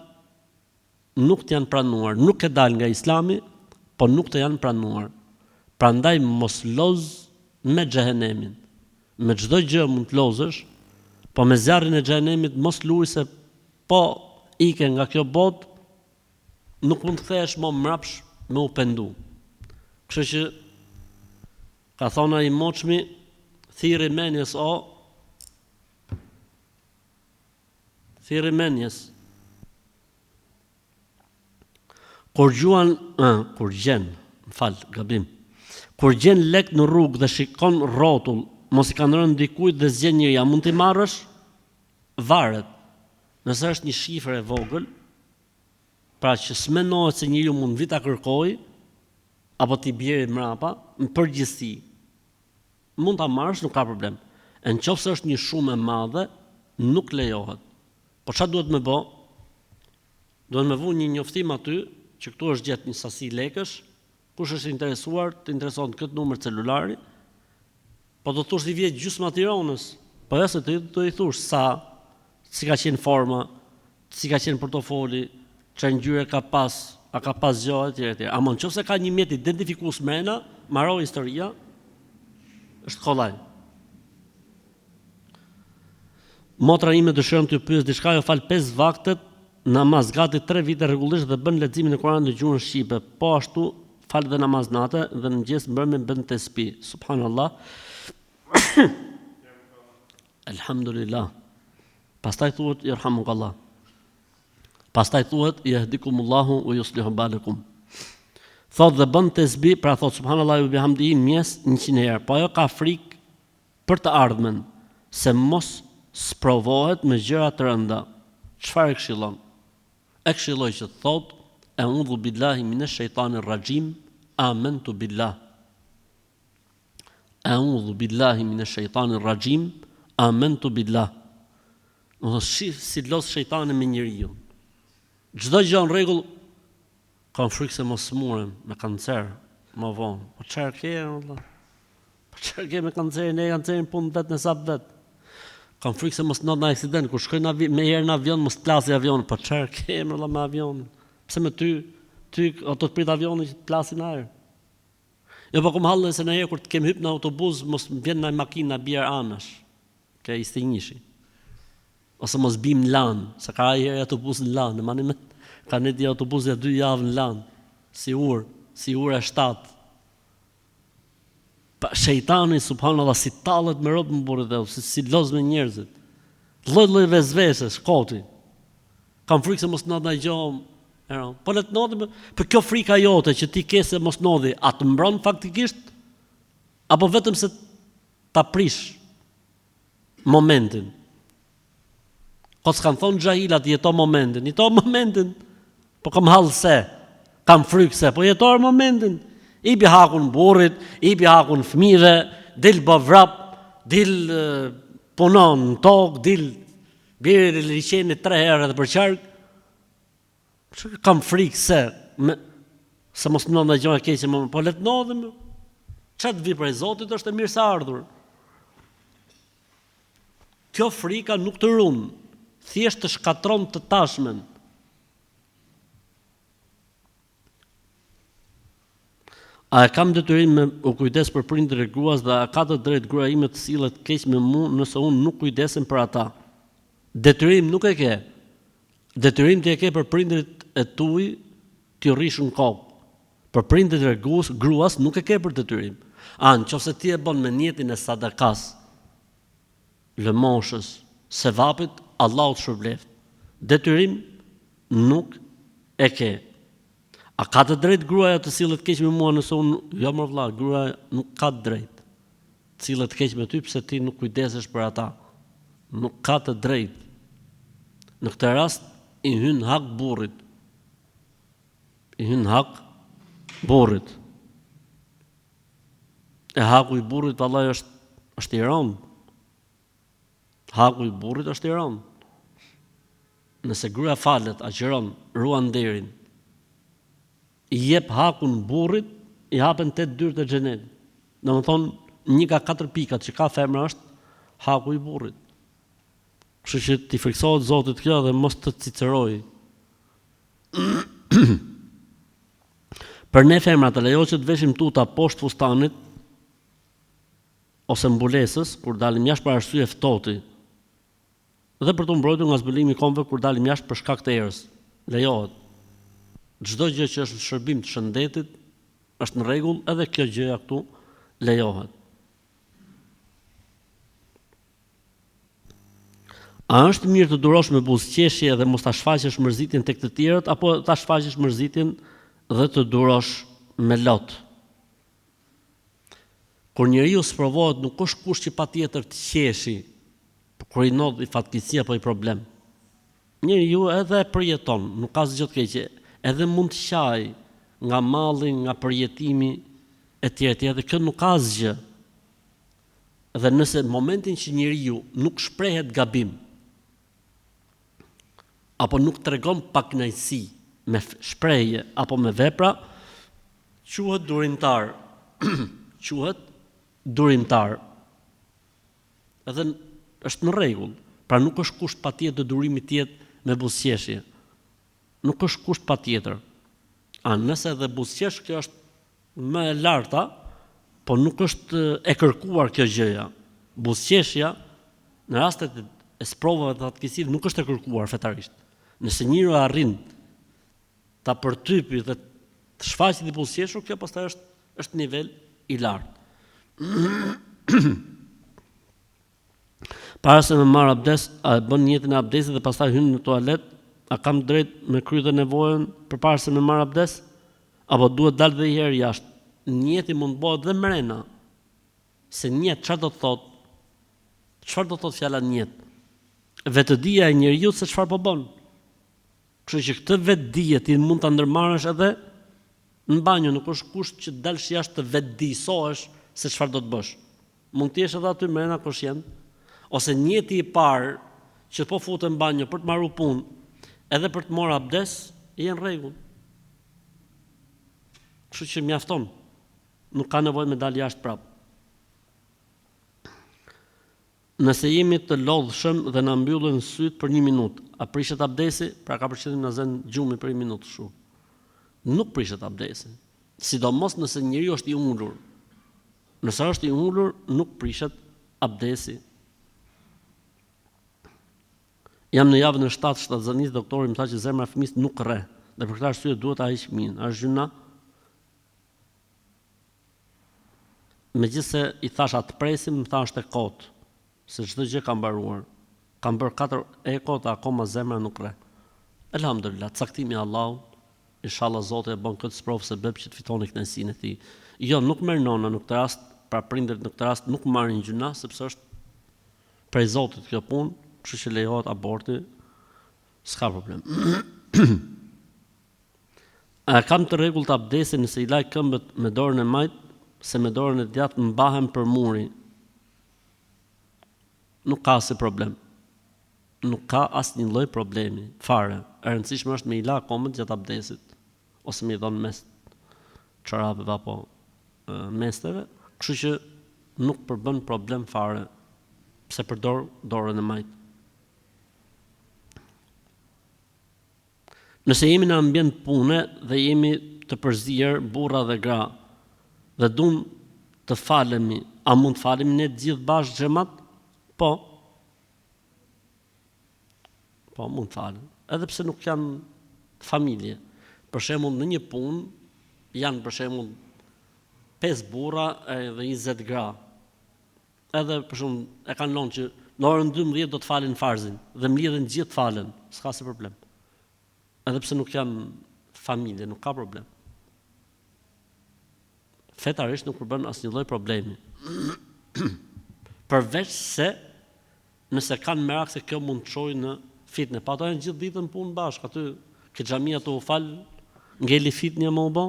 nuk të janë pranuar, nuk ke dal nga Islami, po nuk të janë pranuar. Prandaj mos loz me xhehenemin. Me çdo gjë mund të lozësh, po me zjarrin e xhehenemit mos luaj se po ike nga kjo botë, nuk mund të kthehesh më mrapsh me u pendu. Kështu që ka thonë ai moçmi, thirrë menjes o, thirrë menjes. Kur gjen lek në rrugë dhe shikon rrotull, mos i kanë rënë dikujt dhe zgjen njëri, a mund t'i marrësh? Varet. Nëse është një shifër e vogël, pra që s'menohet se njeriu mund vita kërkoj, apo t'i bjerë mrapa, në përgjithësi, mund ta marrësh, nuk ka problem. E nëse është një shumë e madhe, nuk lejohet. Po çfarë duhet më bë? Duhet më vënë një njoftim aty, që këtu është gjetë një sasi lekësh, kush është interesuar, të intereson këtë numër celulari, po do të thosh i vjet gjysma Tiranës, po ja se do i thosh sa, si ka qenë forma, si ka qenë portofoli, çfarë ngjyre ka pas, a ka pas gjë etj. Ama nëse ka një mjet identifikues mrena, maro historia, është kollaj. Motra ime dëshiron të pyes diçka, jo fal 5 vaktet, namaz gati 3 vite rregullisht dhe bën leximin e Kuranit në gjuhën shqipe. Po ashtu fal dhe namaz natë dhe në mëngjes mbrëmje bën tesbih. Subhanallah. Alhamdulillah. Pastaj thuhet irhamukallah. Pastaj thuhet yahdikumullahu wa yuslihu balakum. Thot dhe bën tesbih, pra thot subhanallahu wa bihamdihi mjes 100 herë. Po ajo ka frikë për të ardhmen, se mos sprovohet me gjëra të rënda. Çfarë e këshillon? E këshilloj që thot a'udhu billahi minash shaitanir rajim, amantu billah. A'udhu billahi minash shaitanir rajim, amantu billah. Mos shih si los shejtani me njeriu. Çdo gjë në rregull, kam frikë se mos smurem me kancer, më vonë. Po çfarë ke, valla? Po çfarë ke me kancerin? Ne kancerin punë vetë në sa vet. Kam frikë se mos ndodh në aksident, kur shkoj me herë në avion mos plasi avion. Po çfarë ke, valla, me avion? Pse me ty? ty o të prit avionin që të plasin në ajër. Jo, po kom hallën se në herë kur të kem hyp në autobus, mos vjen në makinë na bjer anash. Kë ishte njëshi. Ose mos bim në lan, se ka herë autobus në lan, në mani me ka ne di autobusi 2 javë në lan, si ura 7. Pa shejtani subhanallahu si tallet me rob më burrë dhe si loz me njerëzit. Lloj vezvese, shkoti. Kam frikë se mos ndodh ndaj gjë. Po le të ndodhi, për kjo frika jote që ti ke se mos ndodhi, a të mbron faktikisht apo vetëm se ta prish momentin. Po s'kan thonë xhahilat jeto momentin. Po kam hall se, kam frikë se, po jeto momentin. I bi hakun burrit, i bi hakun fëmijëve, dil bovrap, dil punon në tokë, dil bjerë në liçeni 3 herë edhe për qark. Kam frikë se mos më ndodh gjëra keqe, po le të ndodhin. Çfarë të vi prej Zotit është e mirë sa ardhur. Kjo frika nuk të ruan, thjesht të shkatron të tashmen. A e kam detyrim me u kujdes për prindërit e gruas dhe a ka të drejtë gruaja ime të sillet keq me mua nëse unë nuk kujdesem për ata? Detyrim nuk e ke. Detyrim të e ke për prindërit e tuaj t'ju rrish në kokë. Për prindërit e gruas nuk e ke për detyrim. Nëse ti e bën me niyetin e sadakas, lëmoshës, sevapit, Allahu të shpërbleft. Detyrim nuk e ke. A ka të drejtë gruaja të sillet keq me mua nëse unë, jo më vëlla, gruaja nuk ka të drejtë të sillet keq me ty pse ti nuk kujdesesh për ata. Nuk ka të drejtë. Në këtë rast i hyn hak burrit. E haku i burrit vallai është i rënd. Haku i burrit është i rënd. Nëse gruaja falet, agjeron, ruan nderin, i jep hakun burrit, i hapen 8 dyert e xhenetit. Domethënë, 1 ka 4 pikat që ka femra është haku i burrit. Kështu që ti friksohet Zotit kjo dhe mos të ciceroj. Për ne femrat të lejohet që të veshim tuta poshtë fustanit ose mbulesës kur dalim jashtë për arsye ftohti. Dhe për të mbrojtur nga zbulimi i këmbëve kur dalim jashtë për shkak të erës. Lejohet. Çdo gjë që është shërbim të shëndetit është në rregull, edhe kjo gjëja këtu lejohet. A është mirë të durosh me buzëqeshje dhe mos ta shfaqësh mërzitjen tek të tjerët apo ta shfaqësh mërzitjen dhe të durosh me lot? Kur njeriu sprovohet nuk është kusht që patjetër të qeshi, kur i ndodh i fatkeqësi apo i problem. Njeriu edhe përjeton, nuk ka asgjë të keqe, edhe mund të qaj nga malli, nga përjetimi etj, dhe kjo nuk ka asgjë. Dhe nëse momentin që njeriu nuk shprehet gabim apo nuk tregon pakënaqësi me shprehje apo me vepra, quhet durimtar. Quhet durimtar. Edhe është në rregull. Pra nuk është kusht patjetër durimi të jetë me buzëqeshje. Nuk është kusht patjetër. Nëse edhe buzëqesh kjo është më e larta, po nuk është e kërkuar kjo gjëja. Buzëqeshja në rastet e sprovave të fatkeqësive nuk është e kërkuar fetarisht. Nëse njëri arrin ta përtypi dhe të shfaqet i buzëqeshur, kjo pastaj është nivel i lartë. Para se me marr abdes, a e bën jetën e abdesit dhe pastaj hyn në tualet, a kam drejt me kryer nevojën përpara se me marr abdes, apo duhet dal edhe një herë jashtë? Njeti mund të bëhet dhe mrena. Se njet çfarë do të thotë? Çfarë do të thotë fjala njet? Vetëdia e njeriu se çfarë po bën. Kështu që këtë vetdije ti mund ta ndërmarrësh edhe në banjë, nuk është kusht që dalësh jashtë të vetdisohesh se çfarë do të bësh. Mund të jesh edhe aty mrena koshient, ose njeti i parë që po futet në banjë për të marrë punë, edhe për të marrë abdes, je në rregull. Kështu që mjafton. Nuk ka nevojë me dal jashtë prapë. Nëse jemi të lodhshëm dhe na mbyllen syt për 1 minutë, a prishet abdesi? Pra ka përshtypjen na zën gjumi për 1 minutë kështu. nuk prishet abdesi. Sidomos nëse njeriu është i ulur. Nëse është i ulur, nuk prishet abdesi. Jam në javën e 7 shtatzanisë, doktori më tha që zemra e fëmijës nuk rre. Dhe për këtë arsye duhet ta hiq fëmijën. Është gjuna. Megjithëse i thash atë presim, më tha është e kotë, se çdo gjë ka mbaruar. Kam bërë 4 eko dhe akoma zemra nuk rre. Elhamdulillah, caktimi i Allahut, inshallah Zoti e bën këtë sprovë se bëb që të fitoni kënaqësinë e tij. Jo, nuk merr nona në këtë rast, pra prindërit në këtë rast nuk marrin gjuna sepse është prej Zotit kjo punë, kështu që lejohet aborti, s'ka problem. A kam të rregullt abdesin nëse i laj këmbët me dorën e majt, se me dorën e djathtë mbahem për muri? Nuk ka asnjë problem. Nuk ka asnjë lloj problemi fare. E rëndësishme është me i la këmbët gjatë abdesit, ose me i dhënë mes çorapeve apo mesteve, kështu që nuk përbën problem fare pse përdor dorën e majt. Nëse jemi në ambient pune dhe jemi të përzier burra dhe gra dhe duam të falemi, a mund të falemi ne të gjithë bashkë xhamat? Po, mund të falen. Edhe pse nuk janë familje. Për shembull, në një punë janë për shembull 5 burra dhe 20 gra. Edhe për shembull e kanë lënë që në orën 12 do të falen farzin dhe mbledhen gjithë falen, s'ka se problem. Edhe pse nuk janë familje, nuk ka problem. Fetarisht nuk përbën asnjë lloj problemi. Përveç se nëse kanë merak se kjo mund të çojë në fitne, pa ato janë gjithë ditën punë bashkë, aty ke xhamia të u fal, ngeli fitnja më u bë.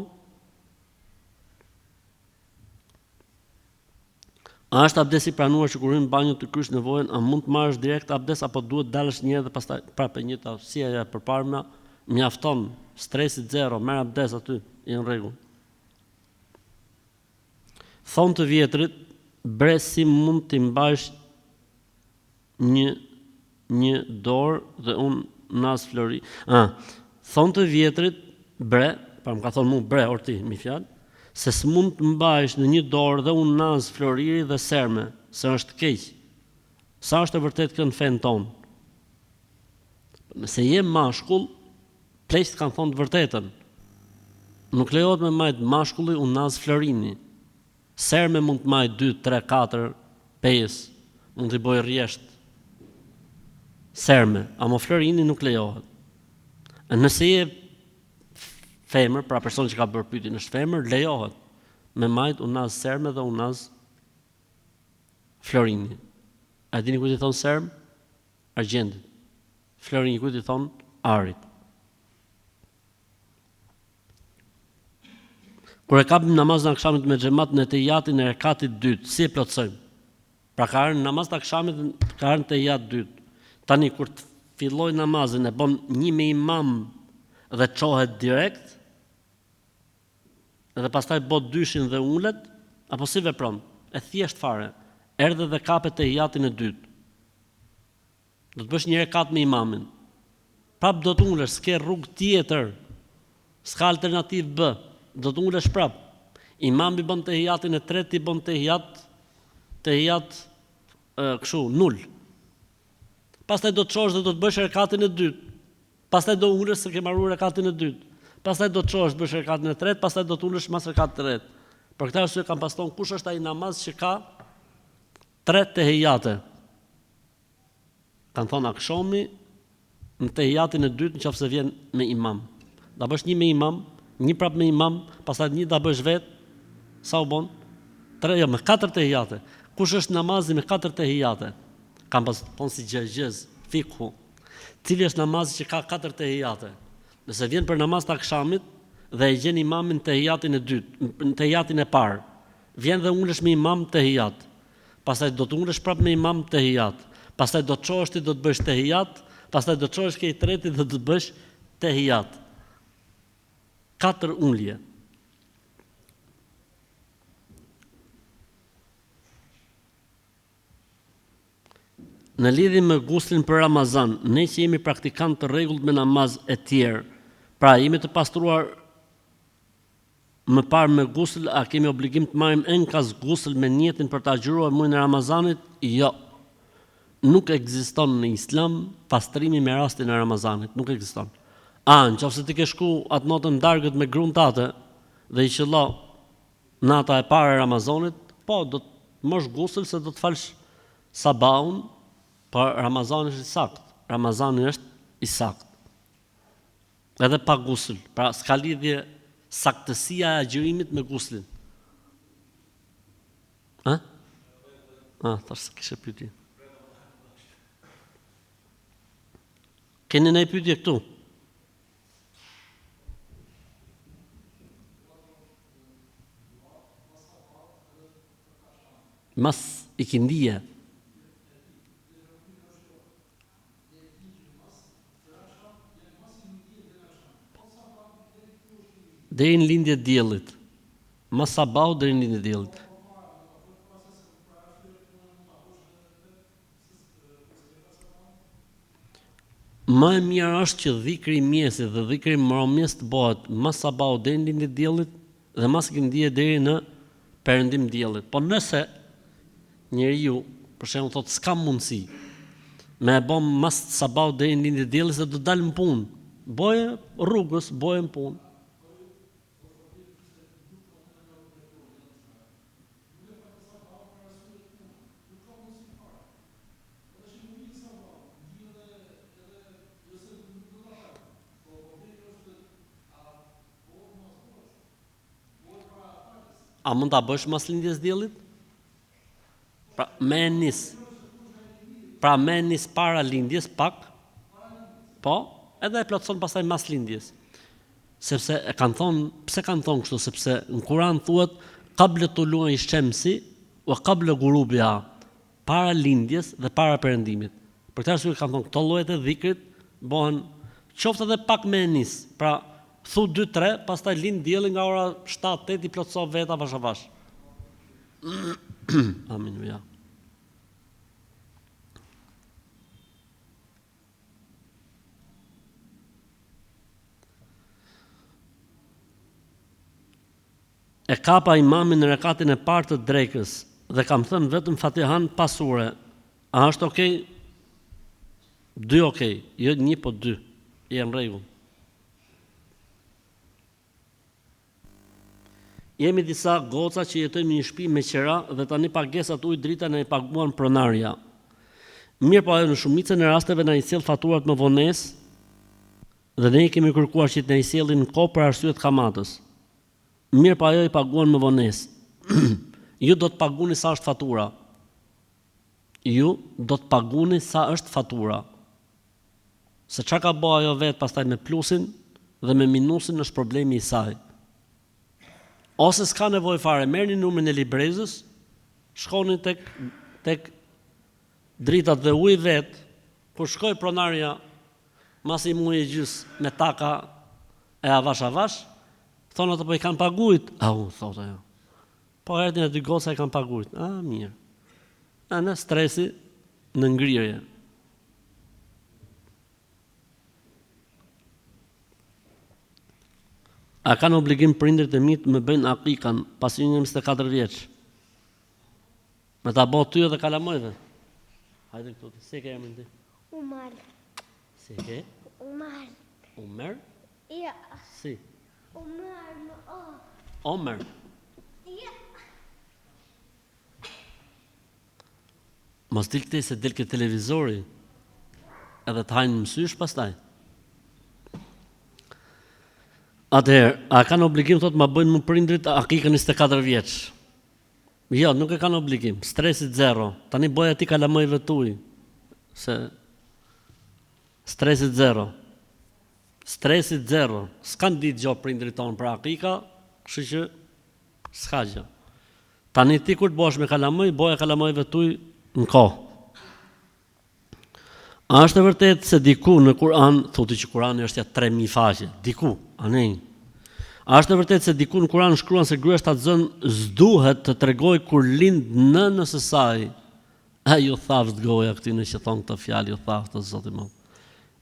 A është abdesi pranuar që kur hyn në banjë të krysh nevojën, a mund të marrësh direkt abdes apo duhet dalësh një herë dhe pastaj prapë një ta si ajo e përparme, mjafton, stresi zero, merr abdes aty, i në rregull. Thonë të vjetrit, bre si mund t'i mbajsh një dorë dhe unë nas flori. Thonë të vjetrit, bre, pra më ka thonë mu bre, orti, mi fjalë, se s'mund të mbajsh në një dorë dhe unë nas floriri dhe serme, se është keq. Sa është e vërtet kjo në fen tonë? Nëse je mashkull, pleqt kanë thonë të vërtetën. Nuk lejohet me majt mashkulli unë nas florini. Serme mund të majt 2, 3, 4, 5, mund t'i boj rjesht. Serme, ama florini nuk lejohet. Nëse je femër, pra person që ka bërë pyetjen është femër, lejohet me majt unaz serme dhe unaz florini. A dini kujt i thon serm? Argjendit. Florini kujt i thon? Arit. Kur e kapim namazin e akşamit me xhamat në tejatin e rekatit dytë, si e plotësojmë? Pra ka rënë namaz të akşamit, ka rënë tejat dytë. Tani kur të filloj namazin e bën një me imam dhe çohet direkt, dhe pastaj bot dyshin dhe ulet, apo si vepron? E thjesht fare. Erdhe dhe kapet tejatin e dytë. Do të bësh një rekat me imamin. Prap do të ulesh, s'ke rrugë tjetër. S'ka alternativë B. Do të ulesh prap. Imami bën tejatin e tretë, ti bën tejat kështu, 0. Pastaj do të çosh dhe do të bësh rekatin e dytë. Pastaj do ulesh se ke marruar rekatin e dytë. Pastaj do të çosh, bësh rekatin e tretë, pastaj do të ulesh mas rekatit të tretë. Për këtë arsye kam paston kush është ai namaz që ka 3 tehijate. Kan thonë akşomi në tehijatin e dytë nëse vjen me imam. Da bësh një me imam, një prap me imam, pastaj një da bësh vet. Sa u bën? 3 jo me 4 tehijate. Kush është namazi me 4 tehijate? Kam pas thonë si xhexhez, fikhu. Cili është namazi që ka 4 tehijate? Nëse vjen për namaz të akşamit dhe e gjen imamin tehijatin e dytë, në tehijatin e parë, vjen dhe ulesh me imam tehijat. Pastaj do të ulesh prap me imam tehijat. Pastaj do të çohesh ti do të bësh tehijat, pastaj do të çohesh ke i treti dhe do të bësh tehijat. 4 ulje. Në lidhje me guslin për Ramazan, ne që jemi praktikantë të rregullt me namaz e tjerë, pra jemi të pastruar më parë me gusl, a kemi obligim të marrim enkas gusl me niyetin për ta agjëruar muajin e Ramazanit? Jo. Nuk ekziston në Islam pastrimi me rastin e Ramazanit, nuk ekziston. Nëse ti ke shku atë notën dargët me gruntate dhe i qëllo nata e parë e Ramazanit, po do të mosh gusl se do të falsh sabahun, por Ramazani është i sakt. Ramazani është i sakt. Edhe pa gusl, pra s'ka lidhje saktësia e agjërimit me guslin. Thash se kishe pyetje. Keni ndonjë pyetje këtu? Mas ikindije. Deri në lindje të diellit. Mas sabahut deri në lindje të diellit. Më e mirë është që dhikri i mjesit dhe dhikri mbrëmjes të bëhet mas sabahut deri në lindje të diellit dhe mas ikindije deri në perëndim diellit. Po nëse njeriu, për shembull, thotë s'ka mundësi me e bëm mas sabahut deri në lindje të diellit se do të dalë në punë. Boje rrugës, boje në punë. A mund ta bësh mas lindjes diellit? Pra me nis para lindjes pak. Po, edhe e plotson pastaj mas lindjes. Sepse pse kanë thonë kështu, sepse në Kur'an thuhet qabla tulu'i shamsi wa qabla ghurubiha, para lindjes dhe para perëndimit. Për këtë arsye kanë thonë këto llojet e dhikrit bëhen qoftë edhe pak me nis. Pra thu 2-3, pastaj lind dielli nga ora 7-8 i plotso veta vash avash. Amin ja. E kapa imamin në rekatin e parë të drekës dhe kam thënë vetëm Fatihan pas ure. A është okay? 2 okay, jo 1 po 2. Je në rregull. Jemi disa goca që jetojmë në një shtëpi me qera dhe tani pagesat ujë drita na i paguan pronarja. Mirë, po ajo në shumicën e rasteve na i sjell faturat më vonesë dhe ne kemi kërkuar që të na i sjellin në kohë për arsye të kamatës. Mirë, po ajo i paguan më vonesë. Ju do të paguni sa është fatura. Se çka ka bëu ajo vetë pastaj me plusin dhe me minusin është problemi i saj. Ose s'ka nevojë fare, merrni numrin e librezës, shkoni tek dritat dhe uji vet, kur shkoi pronarja mas i muaj e gjys me taka e avash, thonë ato po i kanë paguajt. Thotë ajo. Po erdhin aty goca e kanë paguajt. Mirë. Në stresi në ngrirje. A kanë obligim prindërit e mi të më bëjnë akikan pasi unë jam 24 vjeç? Me ta bëu ty edhe kalamojve. Hajde këtu, se ke emrin ti? Umar. Se ke? Umar. Umer? Ja. Si? Umar me o. Omer. Ja. Mos dil këtej se del ke televizori edhe të hajnë mësysh pastaj. Atëherë, a kanë obligim thotë ma bëjnë më prindrit akikën 24 vjeç? Jo, nuk e kanë obligim. Stresit zero. Tani bëj aty kalamojve tuaj. Se stresit zero. S'kan ditë gjë prindrit tonë për akika, kështu që s'ka gjë. Tani ti kur të bësh me kalamoj, bëj kalamojve tuaj në kohë. A është e vërtet se diku në Kur'an, thotë që Kur'ani është ja 3000 faqe, diku, anej. A është e vërtet se diku në Kur'an shkruan se gruaja shtatzën s'duhet të tregoj kur lind nënës së saj. Ju thaft goja këtyne që thon këtë fjalë, ju thaft të Zoti më.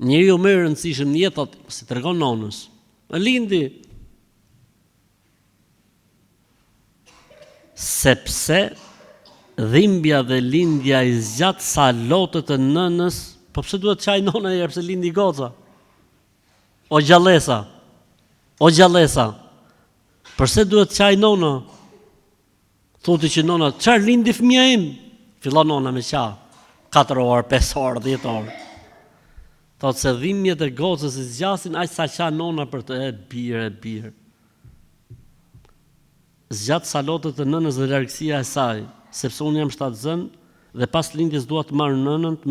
Njeriu më i rëndësishëm në jetë si tregon nonës. Lindi. sepse dhimbja dhe lindja i zgjat salotët të nënës, po pse duhet çaj nona herë pse lindi goca? O gjallesa. Përse duhet çaj nona? Thotë që nona, çfarë lindi fëmia im? Fillon nona me qa, 4 orë, 5 orë, 10 orë. Thotë se dhimbjet e gocës i zgjasin aq sa qa nona për të e birë. Zgjat salotët të nënës dhe largësia e saj, sepse unë jam shtatzën dhe pas lindjes dua të marr nënën të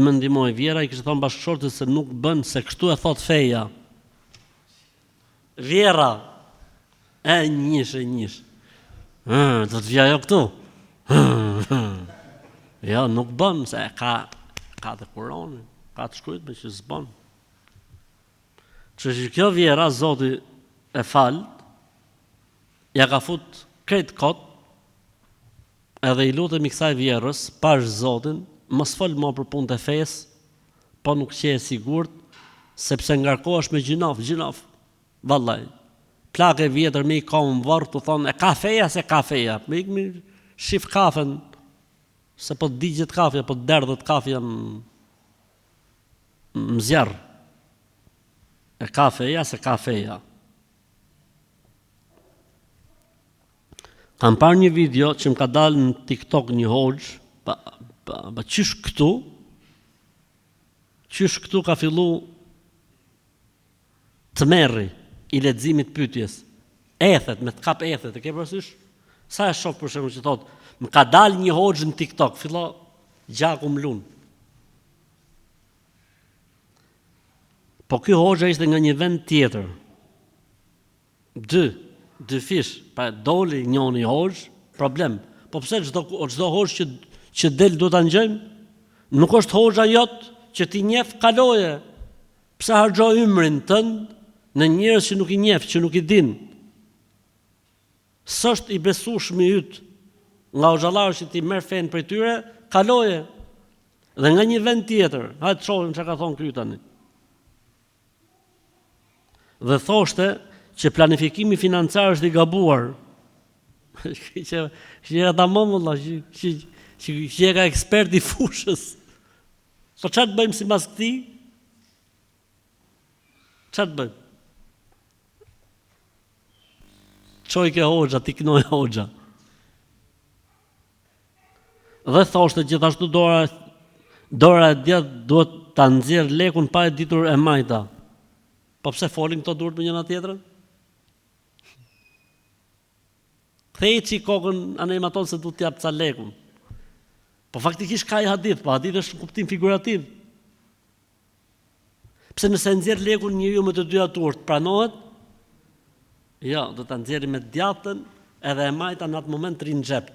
më ndihmoj. Vjera i kishte thënë bashkëshortit se nuk bën, se kështu e thot feja. Vjera, njësh. Do të vija jo këtu. Jo, nuk bën, se ka të Kur'ani, ka të shkruajtur me që s'bën. Që kjo vjera, Zoti e fal, ja ka fut krejt kot, edhe i lutemi kësaj vjerës, pash Zotin, mos fol më për punë të fesë, po nuk qe e sigurt, sepse ngarkohesh me gjinof, vallaj. Plakë e vjetër me i kam varr të thonë, e ka feja se ka feja, me ikmi shif kafen, se po të digjet kafja, po të derdhët kafja më zjarë. E ka feja se ka feja. Kam parë një video që më ka dalë në TikTok një hoxh, qysh këtu ka fillu të merri i leximit pyetjes. Ethet, me të kap ethet, e ke parasysh? Sa e shoh për shembull që thotë, më ka dalë një hoxh në TikTok, fillo gjaku më lun. Po ky hoxha ishte nga një vend tjetër. Dy fish, pa doli njëri hoxh, problem. Po pse çdo hoxh që del duhet ta ngjojmë? Nuk është hoxha jot që ti njeh kaloje. Pse harxho ymrin tënd në njerëz që nuk i njeh, që nuk i din? S'është i besueshëm i yt nga hoxhallarë që ti merr fen prej tyre, kaloje. Dhe nga një vend tjetër, hajtë të shohim çka ka thonë ky tani. Dhe thoshte që planifikimi financiar është i gabuar. Që era tamam valla, që ka ekspert i fushës. Po çfarë të bëjmë sipas këtij? Çfarë të bëjmë? Çoj ke hoxha, ti knoj hoxha. Dhe thoshte gjithashtu dora e djathtë duhet ta nxjerr lekun pa e ditur e majta. Po pse folin këto duart me njëra tjetrën? Kthej kokën anë aton se duhet t'jap ca lekun. Po faktikisht ka i hadith, po hadith është në kuptim figurativ. Pse nëse nxjerr lekun njeriu me të dyja turët, pranohet? Jo, do ta nxjerrë me djathtën edhe e majta në atë moment të rinë në xhep.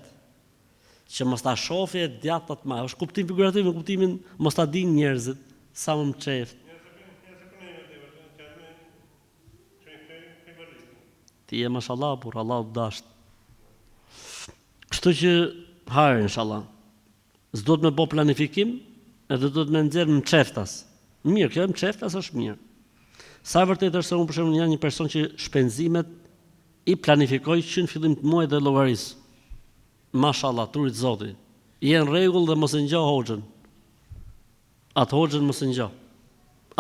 Që mos ta shohë e djathtat më. Është kuptim figurativ, në kuptimin mos ta dinë njerëzit sa më çeft. Ti e mashallah, por Allah të dasht. Kështu që hajër, inshallah. S'do të me bo planifikim, edhe do të me nxjerr më çeftas. Mirë, kjo më çeftas është mirë. Sa vërtet është se unë për shembull jam një person që shpenzimet i planifikoj që në fillim të muajit dhe llogaris. Mashallah, turit Zoti. Je në rregull dhe mos e ngjo hoxhën. Atë hoxhën mos e ngjo.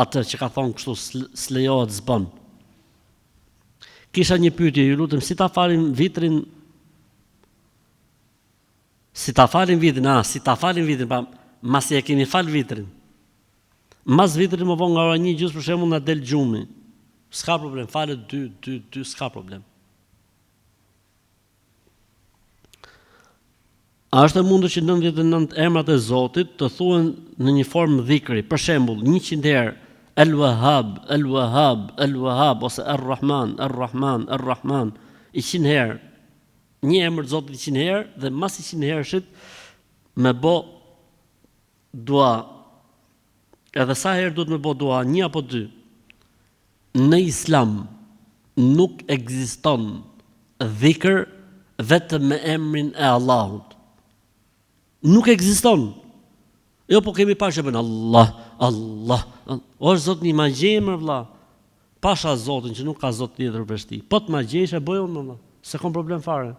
Atë që ka thonë kështu s'lejohet s'bën. Kisha një pyetje, ju lutem, si ta falim vitrin, pa masi e keni fal vitrin. Mas vitrin më vonë nga ora 1:30 për shembull na del gjumi. S'ka problem, falet 2, s'ka problem. A është e mundur që 99 emrat e Zotit të thuhen në një formë dhikri, për shembull 100 herë El-Wahhab, El-Wahhab, El-Wahhab, ose Er-Rahman, Er-Rahman, Er-Rahman, 100 herë. Një emër të Zotit 100 herë dhe mas 100 herëshit me bo dua. Edhe sa herë duhet me bo dua, 1 apo 2. Në Islam nuk ekziston dhikr vetëm me emrin e Allahut. Nuk ekziston. Jo, po kemi parë që bën Allah. O është Zot një magje, më vëlla. Pasha Zotin që nuk ka Zot tjetër veç ti. Po të magjesh e bëjon, më vëlla. Se kom problem fare.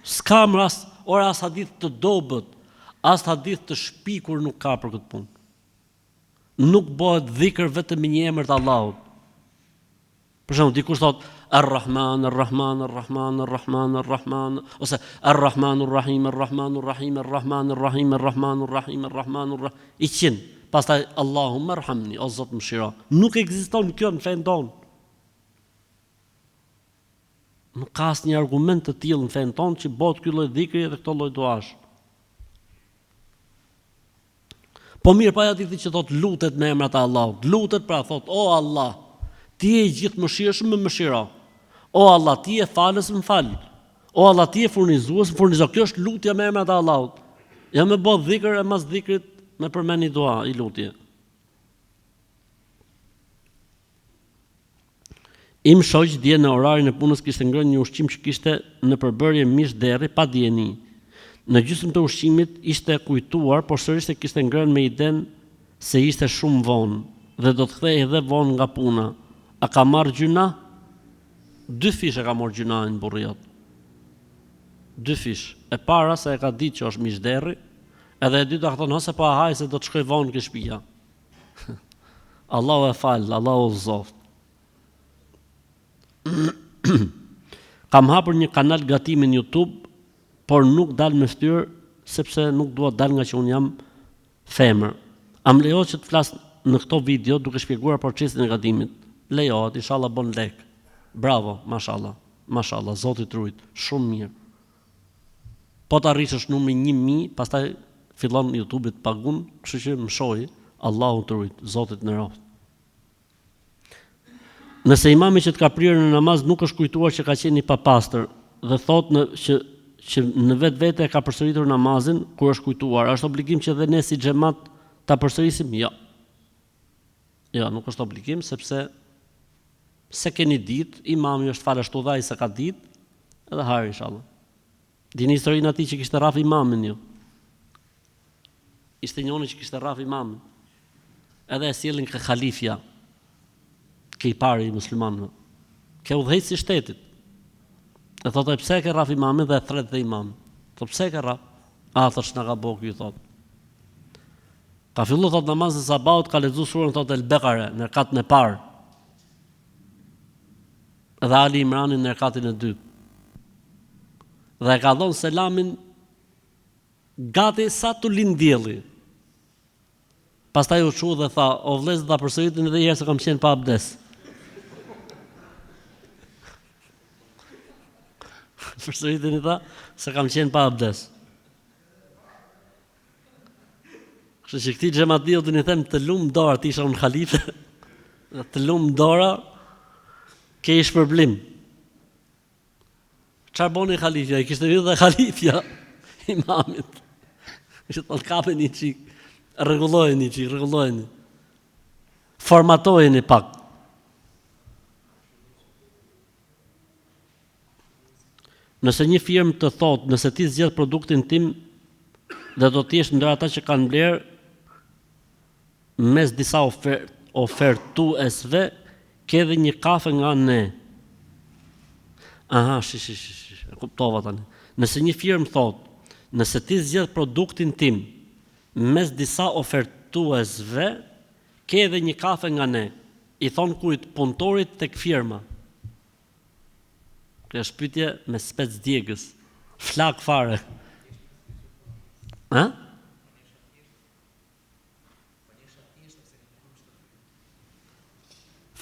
S'kam rast, ora as hadith të dobët, as hadith të shpikur nuk ka për këtë punë. Nuk bëhet dhikr vetëm me një emër të Allahut. Për shembull, dikush thot Ar-Rahman, Ar-Rahman, Ar-Rahman, Ar-Rahman, Ar-Rahman, ose Ar-Rahman, Ar-Rahim, Ar-Rahman, Ar-Rahim, Ar-Rahman, Ar-Rahim, Ar-Rahman, Ar-Rahim, Ar-Rahman, Ar-Rahim. I qenë, pastaj Allahumma arhamni, o Zot më shiro. Nuk ekziston kjo në fen tonë. Nuk ka asnjë argument të tillë në fen tonë që bëhet ky lloj dhikri dhe këto lloj duash. Po mirë, pa hadithi që thot lutet me emrat e Allahut. Lutet pra thot, o Allah, ti je i gjithë mëshirshëm, më mëshiro. O Allah, ti je falës, më fal. O Allah, ti je furnizues, më furnizo. Kjo është lutja me emrat e Allahut. Ja më bë dhikr e mas dhikrit me përmend një dua i lutje. Im shoq dje në orarin e punës kishte ngrënë një ushqim që kishte në përbërje mish derri pa dieni. Në gjysmë të ushqimit ishte kujtuar, por sërish se kishte ngrënë me iden se ishte shumë vonë dhe do të kthehej edhe vonë nga puna. A ka marrë gjuna? 2 fish e ka marrë gjunain burriot. 2 fish. E para se e ka ditë që është mishderri, edhe e dyta ka thonë ose po haj se do të shkoj vonë ke shtëpia. Allahu e fal, Allahu zoft. Kam hapur një kanal gatimi në YouTube, por nuk dal me fytyrë sepse nuk dua dal nga që un jam femër. Am lejohet që të flas në këto video duke shpjeguar procesin e gatimit? Lejohet, inshallah bon lek. Bravo, mashallah. Mashallah, Zoti trujt, shumë mirë. Po të arrish numri 1000, pastaj fillon YouTube të pagun, kështu që më shohi, Allahu trujt, Zotit në roft. Nëse imami që të ka prirë në namaz nuk është kujtuar që ka qenë i papastër dhe thot që në vetvete ka përsëritur namazin kur është kujtuar, është obligim që dhe ne si xhamat ta përsërisim? Jo. Jo, nuk është obligim sepse se keni ditë, imami është falë ashtu dhaj se ka ditë, edhe harë inshallah. Dini historinë atij që kishte rraf imamin jo. Ishte njëri që kishte rraf imamin. Edhe e sjellin ke halifja, ke i pari i muslimanëve, ke udhëheqësi i shtetit. E thotë pse ke rraf imamin dhe e thret dhe imam. Thotë pse ke rraf? Thash na ka bëu ky thot. Ka filluar thot namazin e sabahut, ka lexuar surën thot El-Beqara në rekatën e parë. Dhe Ali Imranin në rekatën e dytë. Dhe ka dhënë selamin gati sa të lind dielli. Pastaj u çu dhe tha, o vëllez, ta përsëritin edhe një herë se kam qenë pa abdes. Përsëritin i tha se kam qenë pa abdes. Kështu që këtij xhamatiut i them të lumë dora, ti isha unë halife, të lumë dora, ke ish problem. Çfarë boni halifja? I kishte hyrë dhe halifja imamit. Ishte të kapën një çik. Rregullojeni. Formatojeni pak. Nëse një firmë të thotë, nëse ti zgjedh produktin tim dhe do të jesh ndër ata që kanë bler mes disa ofertuesve, ke edhe një kafe nga ne. Aha, e kuptova tani. Nëse një firmë thotë, nëse ti zgjedh produktin tim mes disa ofertuesve, ke edhe një kafe nga ne. I thon kujt? Punëtorit tek firma. Kjo është pyetje me spec djegës. Flak fare. Ha?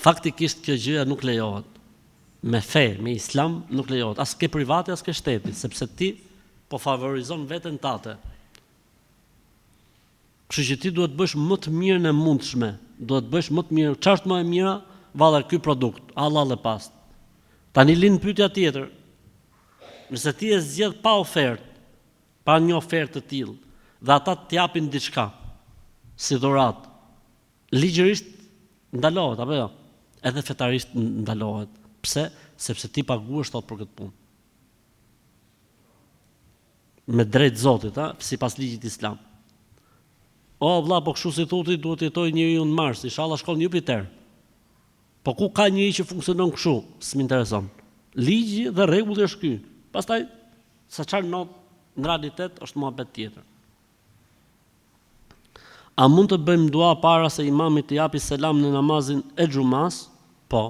Faktikisht kjo gjëja nuk lejohet. Me fe, me islam nuk lejohet. As ke private, as ke shteti, sepse ti po favorizon veten tate. Kështu që ti duhet bësh më të mirën e mundshme, duhet bësh më të mirë, çfarë është më e mira, valla ky produkt, halal e past. Tani lind pyetja tjetër. Nëse ti e zgjedh pa ofertë, pa një ofertë të tillë, dhe ata të japin diçka si dhuratë, ligjërisht ndalohet apo jo? Edhe fetarisht ndalohet. Pse? Sepse ti paguash thot për këtë punë. Me drejt Zotit, sipas ligjit islam. O vlla, po kështu si thotë duhet të jetojë njeriu në Mars, inshallah shkon në Jupiter. Po ku ka njëri që funksionon kështu? S'më intereson. Ligji dhe rregulli është ky. Pastaj sa çfarë not në realitet është muhabet tjetër. A mund të bëjmë dua para se imami të japi selam në namazin e xumas? Po.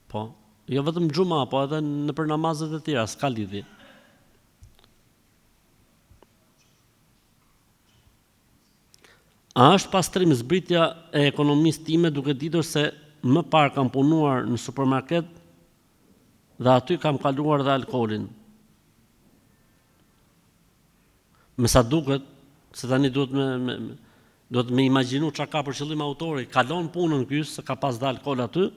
Po. Jo vetëm xuma, po edhe në për namazet e tjera, s'ka lidhje. A është pastrim zbritja e ekonomisë time duke ditur se më parë kam punuar në supermarket dhe aty kam kaluar dhe alkoolin? Me sa duket, se tani duhet me imagjinu çka ka për qëllim autori, kalon punën ky se ka pas dhe alkool aty,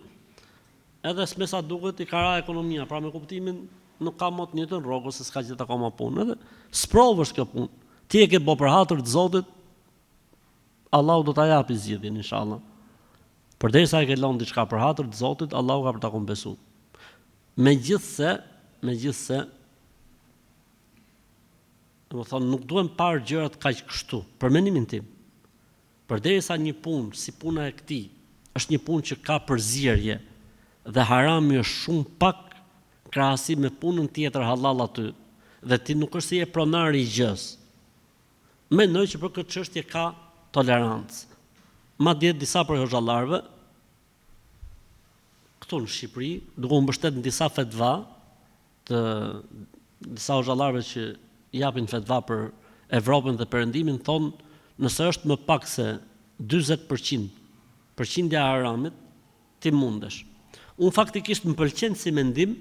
edhe me sa duket i ka ra ekonomia, pra me kuptimin nuk ka më të njëjtën rrogë se s'ka gjetë akoma punë, edhe sprovësh kjo punë. Ti e ke bë për hatër të Zotit, Allahu do ta japi zgjidhjen inshallah. Përderisa e ke lënë diçka për hatër të Zotit, Allahu ka për ta kompensuar. Megjithse, do të thonë nuk duhen parë gjërat kaq kështu, për mendimin tim. Përderisa një punë si puna e këtij është një punë që ka përzierje dhe harami është shumë pak krahasim me punën tjetër halal aty, dhe ti nuk është se je pronar i gjës. Mendoj që për këtë çështje ka tolerancë. Madje disa prej hoxhallarëve këtu në Shqipëri, duke u mbështetur në disa fetva të disa hoxhallarëve që japin fetva për Evropën dhe Perëndimin, thonë nëse është më pak se 40% përqindja e haramit, ti mundesh. Unë faktikisht më pëlqen si mendim,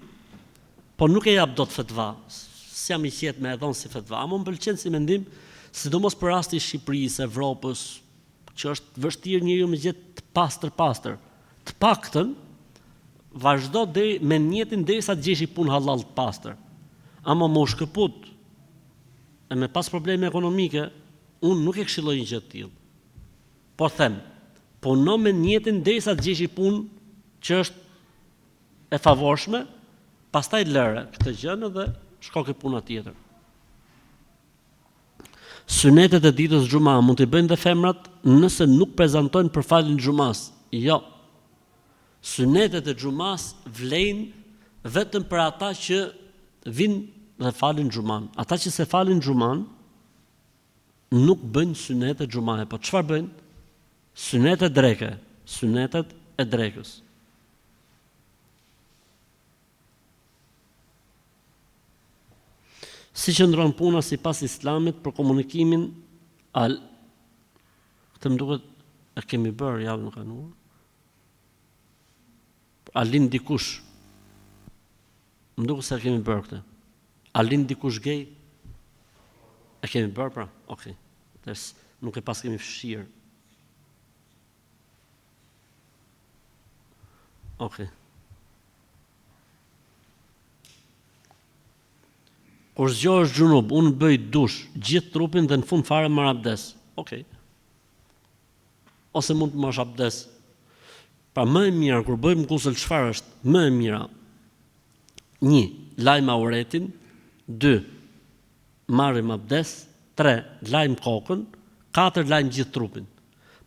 po nuk e jap dot fetva. S'jam i qetë me e dhënë si fetva, ama më pëlqen si mendim, sidomos për rasti i Shqipërisë, Evropës, që është vështirë njeriu me gjetë të pastër. Të paktën vazhdo deri me mjetin derisa të gjesh punë halal të pastër. Ama më shkëput e me pas probleme ekonomike, unë nuk e këshilloj një gjë të tillë. Po them, puno me mjetin derisa të gjesh punë që është e favorshme, pastaj lëre këtë gjë dhe shko ke puna tjetër. Sunetet e ditës xuma mund t'i bëjnë dhe femrat nëse nuk prezantojnë për faljen e xumas. Jo. Sunetet e xumas vlejnë vetëm për ata që vinë dhe falin xuman. Ata që se falin xuman nuk bëjnë sunetet xumaje, po çfarë bëjnë? Sunetet dreke, sunetet e drekës. Si qëndron puna sipas Islamit për komunikimin këtë më duket e kemi bërë javën e kaluar. A lind dikush? Më duket se e kemi bërë këtë. A lind dikush gej? E kemi bërë pra? Okej. Nuk e pas kemi fshirë. Okej. Kur zgjohesh xhunub, unë bëj dush, gjithë trupin dhe në fund fare marr abdes. Okej. Ose mund të marrësh abdes. Pra më e mirë kur bëjmë gusl çfarë është? Më e mira. 1. Lajm auretin, 2. Marrim abdes, 3. Lajm kokën, 4. Lajm gjithë trupin.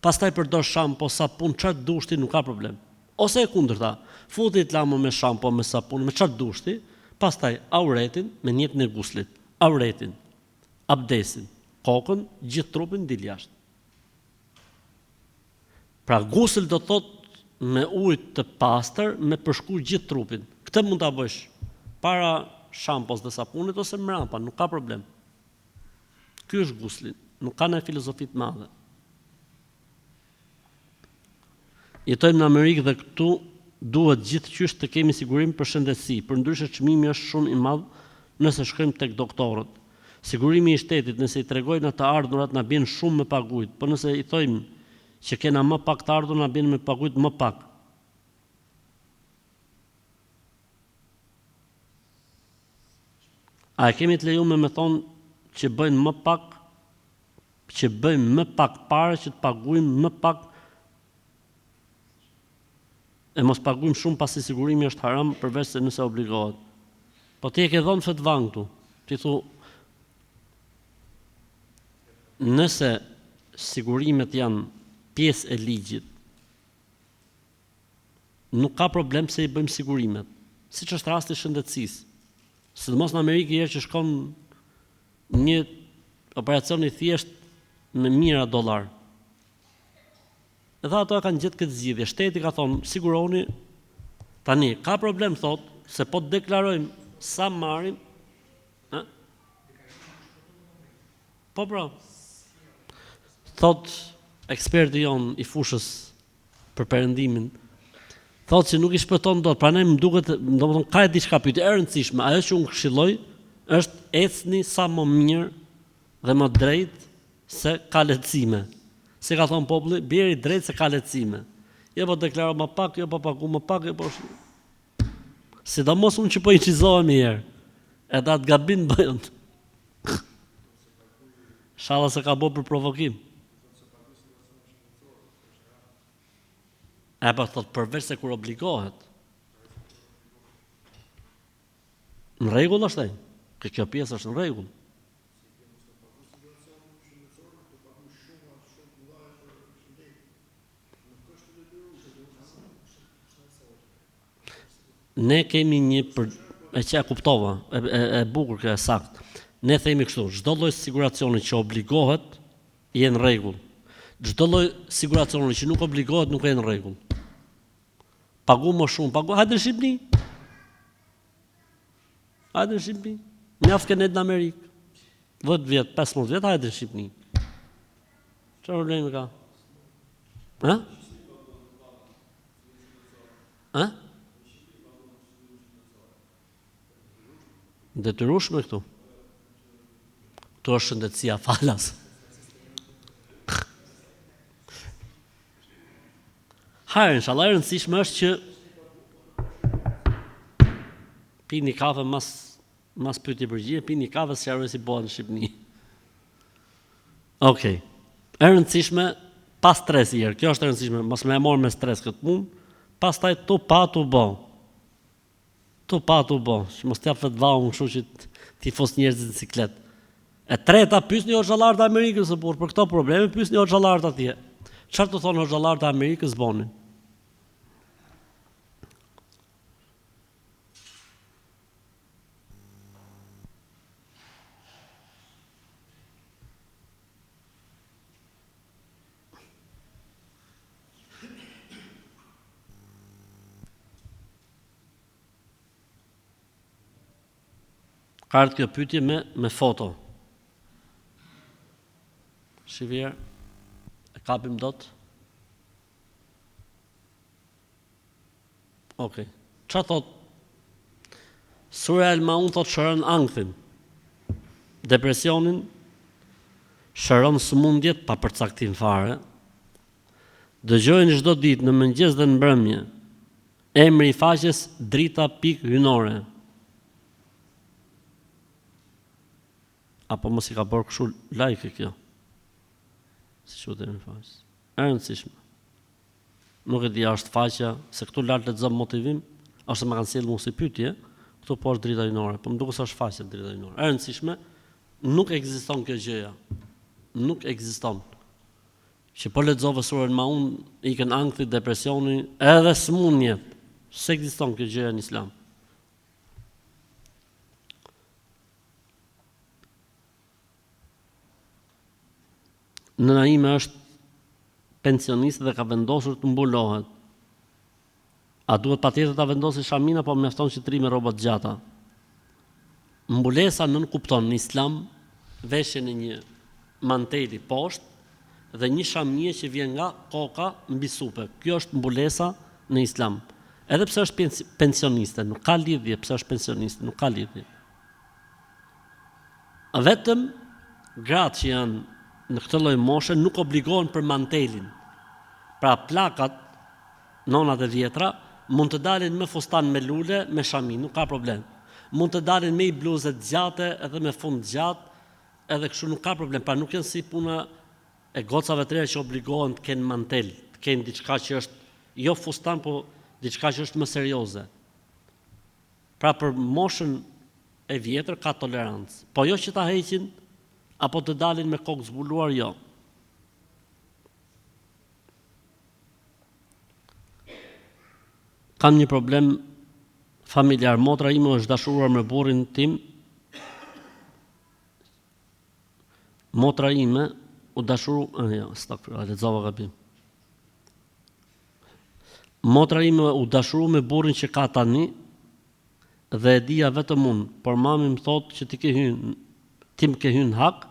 Pastaj përdor shampo, sapun, çfarë dushti nuk ka problem. Ose e kundërta, futi lajmë me shampo, me sapun, me çfarë dushti. Pastaj auretin me njetën e guslit, auretin, abdesin, kokën, gjithë trupin dil jashtë. Pra gusl do thot me ujë të pastër me përshku gjithë trupin. Këtë mund ta bësh para shampos dhe sapunit ose mbrapa, nuk ka problem. Ky është gusli, nuk ka ne filozofi të madhe. Jetojmë në Amerikë dhe këtu duhet gjithçysh të kemi sigurim për shëndetësi, përndryshe çmimi është shumë i madh nëse shkojmë tek doktorët. Sigurimi i shtetit nëse i tregojnë të ardhurat na bën shumë me pagujt, por nëse i thojmë që kena më pak të ardhur na bën me pagujt më pak. A kemi të lejuar me thonë që bëjnë më pak, që bëjmë më pak parë që të paguajmë më pak? E mos paguajmë shumë pasi sigurimi është haram përveç se nëse obligohet. Po ti e ke dhënë fetvan këtu. Ti thu nëse sigurimet janë pjesë e ligjit, nuk ka problem se i bëjmë sigurimet. siç është rasti i shëndetësisë. Sidomos në Amerikë herë që shkon një operacion i thjesht me mijëra dollar. Edhe ato kanë gjetë këtë zgjidhje. Shteti ka thonë, siguroni tani, ka problem thot, se po të deklarojmë sa marrim, ha? Po pra. Thot eksperti jon i fushës për perëndimin, thotë që nuk i shpëton dot, prandaj më duket, domethënë ka diçka pyetje e rëndësishme. Ajo që unë këshilloj është ecni sa më mirë dhe më drejt se ka lehtësime. Se ka thonë populli, bjeri drejt se ka lehtësime. Jo po deklaro më pak, jo po pagu më pak, jo po. Sidomos unë që po i qizohem herë. Edhe atë gabim bëjnë. Shala se ka bo për provokim. E pa thot përveç se kur obligohet. Në rregull është ai. Kjo pjesë është në rregull. Ne kemi një e që e kuptova, e bukur kjo e sakt. Ne themi kështu, çdo lloj siguracioni që obligohet je në rregull. Çdo lloj siguracioni që nuk obligohet nuk e në rregull. Pagu më shumë, hajde në Shqipëri. Hajde në Shqipëri. Mjaft ke net në Amerikë. 10 vjet, 15 vjet, hajde në Shqipëri. Çfarë problemi ka? Ha? Ha? Detyrueshme këtu. Këtu është shëndetësia falas. Hajë, inshallah, e rëndësishme është që pini kafe mas pyetje përgjigje, pini kafe sqaroj si bëhet në Shqipëri. Okej. E rëndësishme pas stresi herë. Kjo është e rëndësishme, mos më e morë me stres këtë punë, pastaj tu pa tu bë. Tu pa tu bë. Mos t'jap vetë vau, kështu që ti fos njerëzit në ciklet. E treta, pyesni hoxhallarët e Amerikës për këto probleme, pyesni hoxhallarët atje. Çfarë të thonë hoxhallarët e Amerikës bonin? Ka ardhur kjo pyetje me foto. Shivjer, e kapim dot? Okej. Çfarë thot? Sura El-Maun thot shëron ankthin, depresionin, shëron sëmundjet pa përcaktim fare. Dëgjojnë çdo ditë në mëngjes dhe në mbrëmje emri i faqes drita pik hynore. Apo mos i ka bërë kështu like kjo. Si që të në faqës. E rëndësishme. Nuk e di a është faqja, se këtu lartë lexojmë motivim, ose më kanë sjellë mua si pyetje, këtu po është drita hynore, po më duket se është faqja drita hynore. E rëndësishme, nuk ekziston kjo gjëja. Nuk ekziston. Që po lexove surën Maun, ikën ankthi, depresioni, edhe sëmundjet. S'ekziston kjo gjëja në Islam. Nëna ime është pensioniste dhe ka vendosur të mbulohet. A duhet patjetër ta vendosi shamin apo mjafton që të ri me rroba të gjata? Mbulesa nën kupton në Islam veshjen e një manteli poshtë dhe një shamie që vjen nga koka mbi supe. Kjo është mbulesa në Islam. Edhe pse është pensioniste, nuk ka lidhje pse është pensioniste, nuk ka lidhje. Vetëm gratë që janë në këtë lloj moshe nuk obligohen për mantelin. Pra plakat, nonat e vjetra, mund të dalin me fustan me lule, me shami, nuk ka problem. Mund të dalin me i bluzet gjate edhe me fund gjatë, edhe kështu nuk ka problem. Pra nuk janë si puna e gocave të reja që obligohen të kenë mantel, të kenë diçka që është jo fustan, po diçka që është më serioze. Pra për moshën e vjetër ka tolerancë. Po jo që ta heqin apo të dalin me kokë zbuluar, jo. Kam një problem familjar, motra ime është dashuruar me burrin tim. Motra ime u dashuru, lexova gabim. Motra ime u dashuru me burrin që ka tani dhe e dija vetëm unë, por mami më thotë që ti më ke hyrë në hak,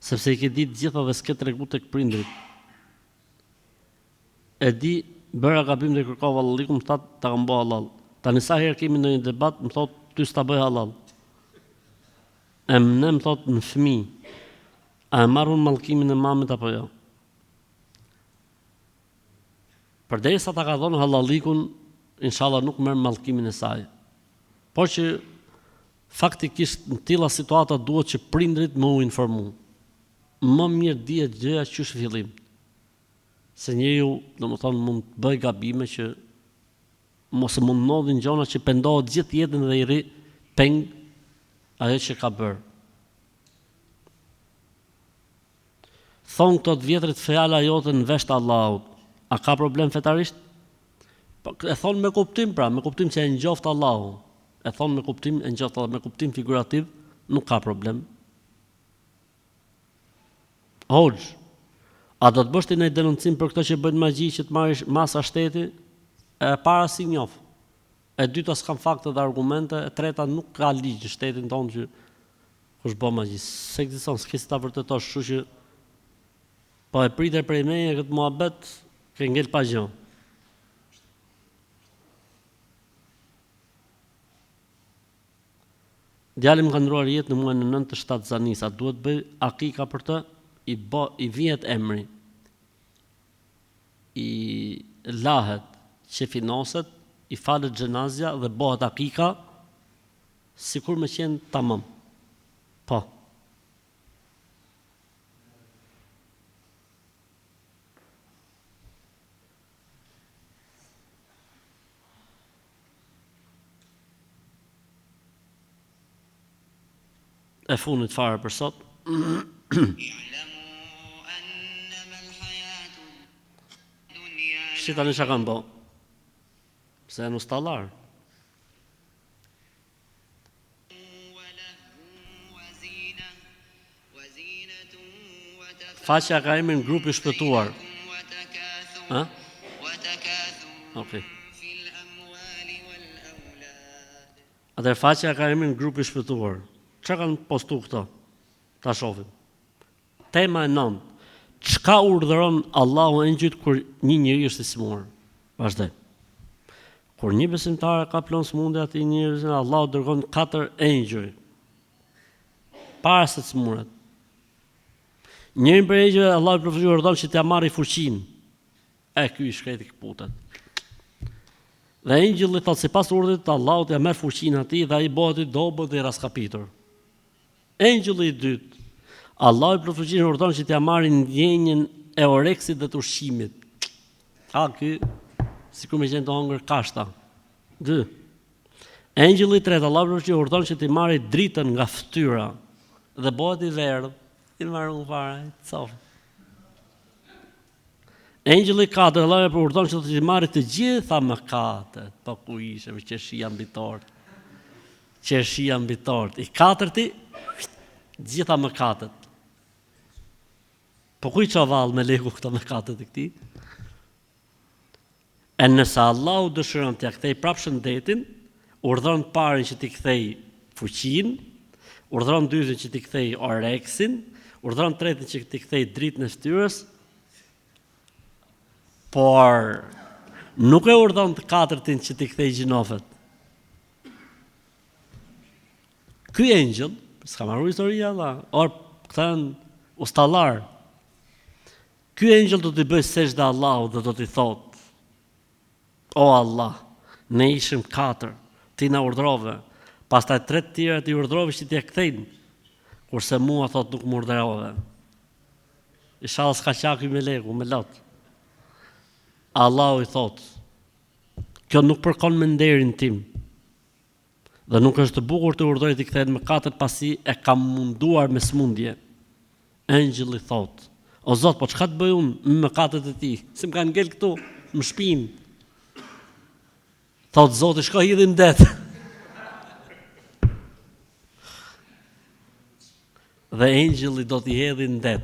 sepse i ke ditë gjitha dhe s'ke tregu tek prindrit. E di, bëra gabim dhe kërkova Allahu, më thatë ta kam bëu halal. Tani sa herë kemi në një debat, më thotë ty s'ta bëj halal. Ne më thotë në fëmijë, a e marrun mallkimin e mamit apo jo? Përderisa ta ka dhënë halallikun, inshallah nuk merr mallkimin e saj. Por që faktikisht në tilla situata duhet që prindrit më u informu. Më mirë dihet gjëja qysh fillim. Se njeriu, domethënë, mund të bëj gabime që mos e mund ndodhin gjëra që pendohet gjithë jetën dhe i rri peng ajo që ka bërë. Thonë këto të vjetrit fjala jote në vesh të Allahut. A ka problem fetarisht? E thonë me kuptim me kuptim që e ngjoftë Allahu. E thonë me kuptim, e ngjoftë Allahu, me kuptim figurativ, nuk ka problem. Hoxh, a do të bësh ti një denoncim për këto që bëjnë magji që të marrish masa shteti? E para si njoh. E dyta s'kam fakte dhe argumente, e treta nuk ka ligj në shtetin tonë që kush bën magji. S'ekziston, s'ke si ta vërtetosh, kështu që po e pritet prej meje këtë muhabet, ke ngel pa gjë. Djali më ka ndruar jetë në muajin e 9 të 7 zanis, a duhet bëj akika për të? I vihet emri, i lahet që finaset, i falet xhenazja dhe bëhet akika, sikur me qenë tamam. Po. E funit fare për sot. Shi tani çka kanë bë? Pse janë ustallar? Faqja ka emrin grupi shpëtuar. Ha? Okej. Atëherë faqja ka emrin grupi shpëtuar. Çka kanë postu këto? Ta shohim. Tema e 9. Çka urdhëron Allahu engjëjt kur një njeri është i smur? Vazhdoj. Kur një besimtar ka plon smundje atë njeriu, Allahu dërgon 4 engjëj. Para se të smuret. Njërin për engjëjve Allahu i urdhon që t'ia marrë fuqinë. Ky i shkreti kputet. Dhe engjëlli thotë sipas urdhrit të Allahut ja merr fuqinë atij dhe ai bëhet i dobët dhe i raskapitur. Engjëlli i dytë, Allahu i plotfuqinë urdhon që t'ia marrin ndjenjën e oreksit dhe të ushqimit. Ky sikur me qenë të hongër kashta. 2. Engjëlli i tretë, Allahu i plotfuqinë urdhon që t'i marrë dritën nga fytyra dhe bëhet i verdh. I marrën fare, cof. Engjëlli i katërt, Allahu i urdhon që t'i marrë të gjitha mëkatet, po ku ishe me qershia mbi tort. Qershia mbi tort. I katërti, gjitha mëkatet. Po ku i çavall me leku këto mëkatet e këtij? E nëse Allahu dëshiron t'ia kthej prapë shëndetin, urdhron parën që t'i kthej fuqinë, urdhron dytin që t'i kthej oreksin, urdhron tretin që t'i kthej dritën e fytyrës, por nuk e urdhron të katërtin që t'i kthej gjinofet. Ky engjëll, s'ka marrë historia or këta janë ustallar. Ky engjëll do t'i bëj sejdë Allahut dhe do t'i thotë: O Allah, ne ishim 4, ti na urdhrove, pastaj 3 të tjera ti urdhrove që t'ia kthejnë, kurse mua thot nuk më urdhrove. Inshallah s'ka qaky me leku, me lot. Allahu i thot: kjo nuk përkon me nderin tim. Dhe nuk është të bukur të urdhëroj t'i kthehen mëkatet pasi e kam munduar me smundje. Engjëlli thot: o Zot, po çka të bëj unë me mëkatet e tij? Si më kanë ngel këtu në shtëpinë. Thot Zoti, shko hidhi në det. dhe engjëlli do t'i hedhi në det.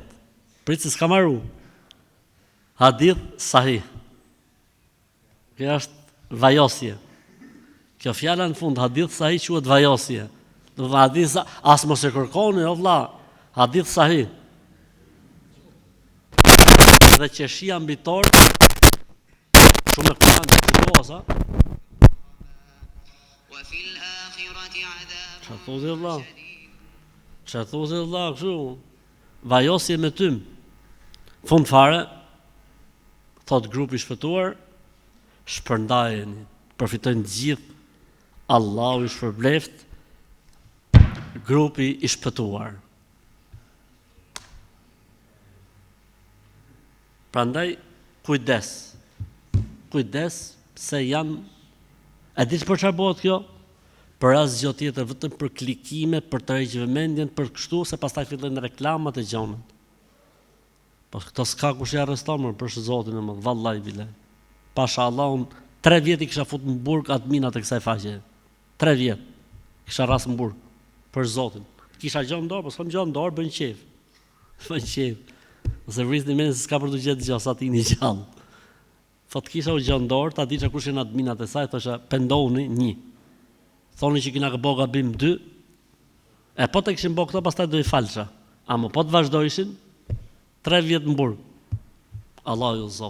Prit se s'ka marru. Hadith sahih. Kjo është vajosje. Kjo fjala në fund, hadith sahih, quhet vajosje. Do të hadith as mos e kërkoni, o vlla. Hadith sahih. Dhe qeshia mbi tor shumë e kupton këtë. Çfarë thotë vlla? Çfarë thotë vlla kështu? Vajosje me tym. Fund fare, thot grupi i shpëtuar, shpërndajeni, përfitojnë gjithë, Allahu i shpërbleft, grupi i shpëtuar. Prandaj, kujdes se janë, e ditë për çfarë bëhet kjo? Për asgjë tjetër, vetëm për klikime, për të rregjë vëmendjen, për kështu se pastaj fillojnë reklamat e gjonat. Po këto s'ka kush i arreston për Zotin e Madh, vallahi billah. Pasha Allah, unë 3 vjet i kisha futur në burg adminat e kësaj faqe. 3 vjet. Kisha rast në burg për Zotin. Kisha gjë në dorë, po s'kam gjë në dorë, bën qejf. Bën qejf. Ose vrisni mendin se s'ka për të gjetë gjë, sa ti një gjallë. Thot kisha u gjë në dorë, ta diçka kush janë adminat e saj, thosha pendohuni 1. Thoni që kina bë gabim 2. E po të kishin bë këto, pastaj do i falsha. Ama po të vazhdojshin 3 vjet në burg. Allah ju zof.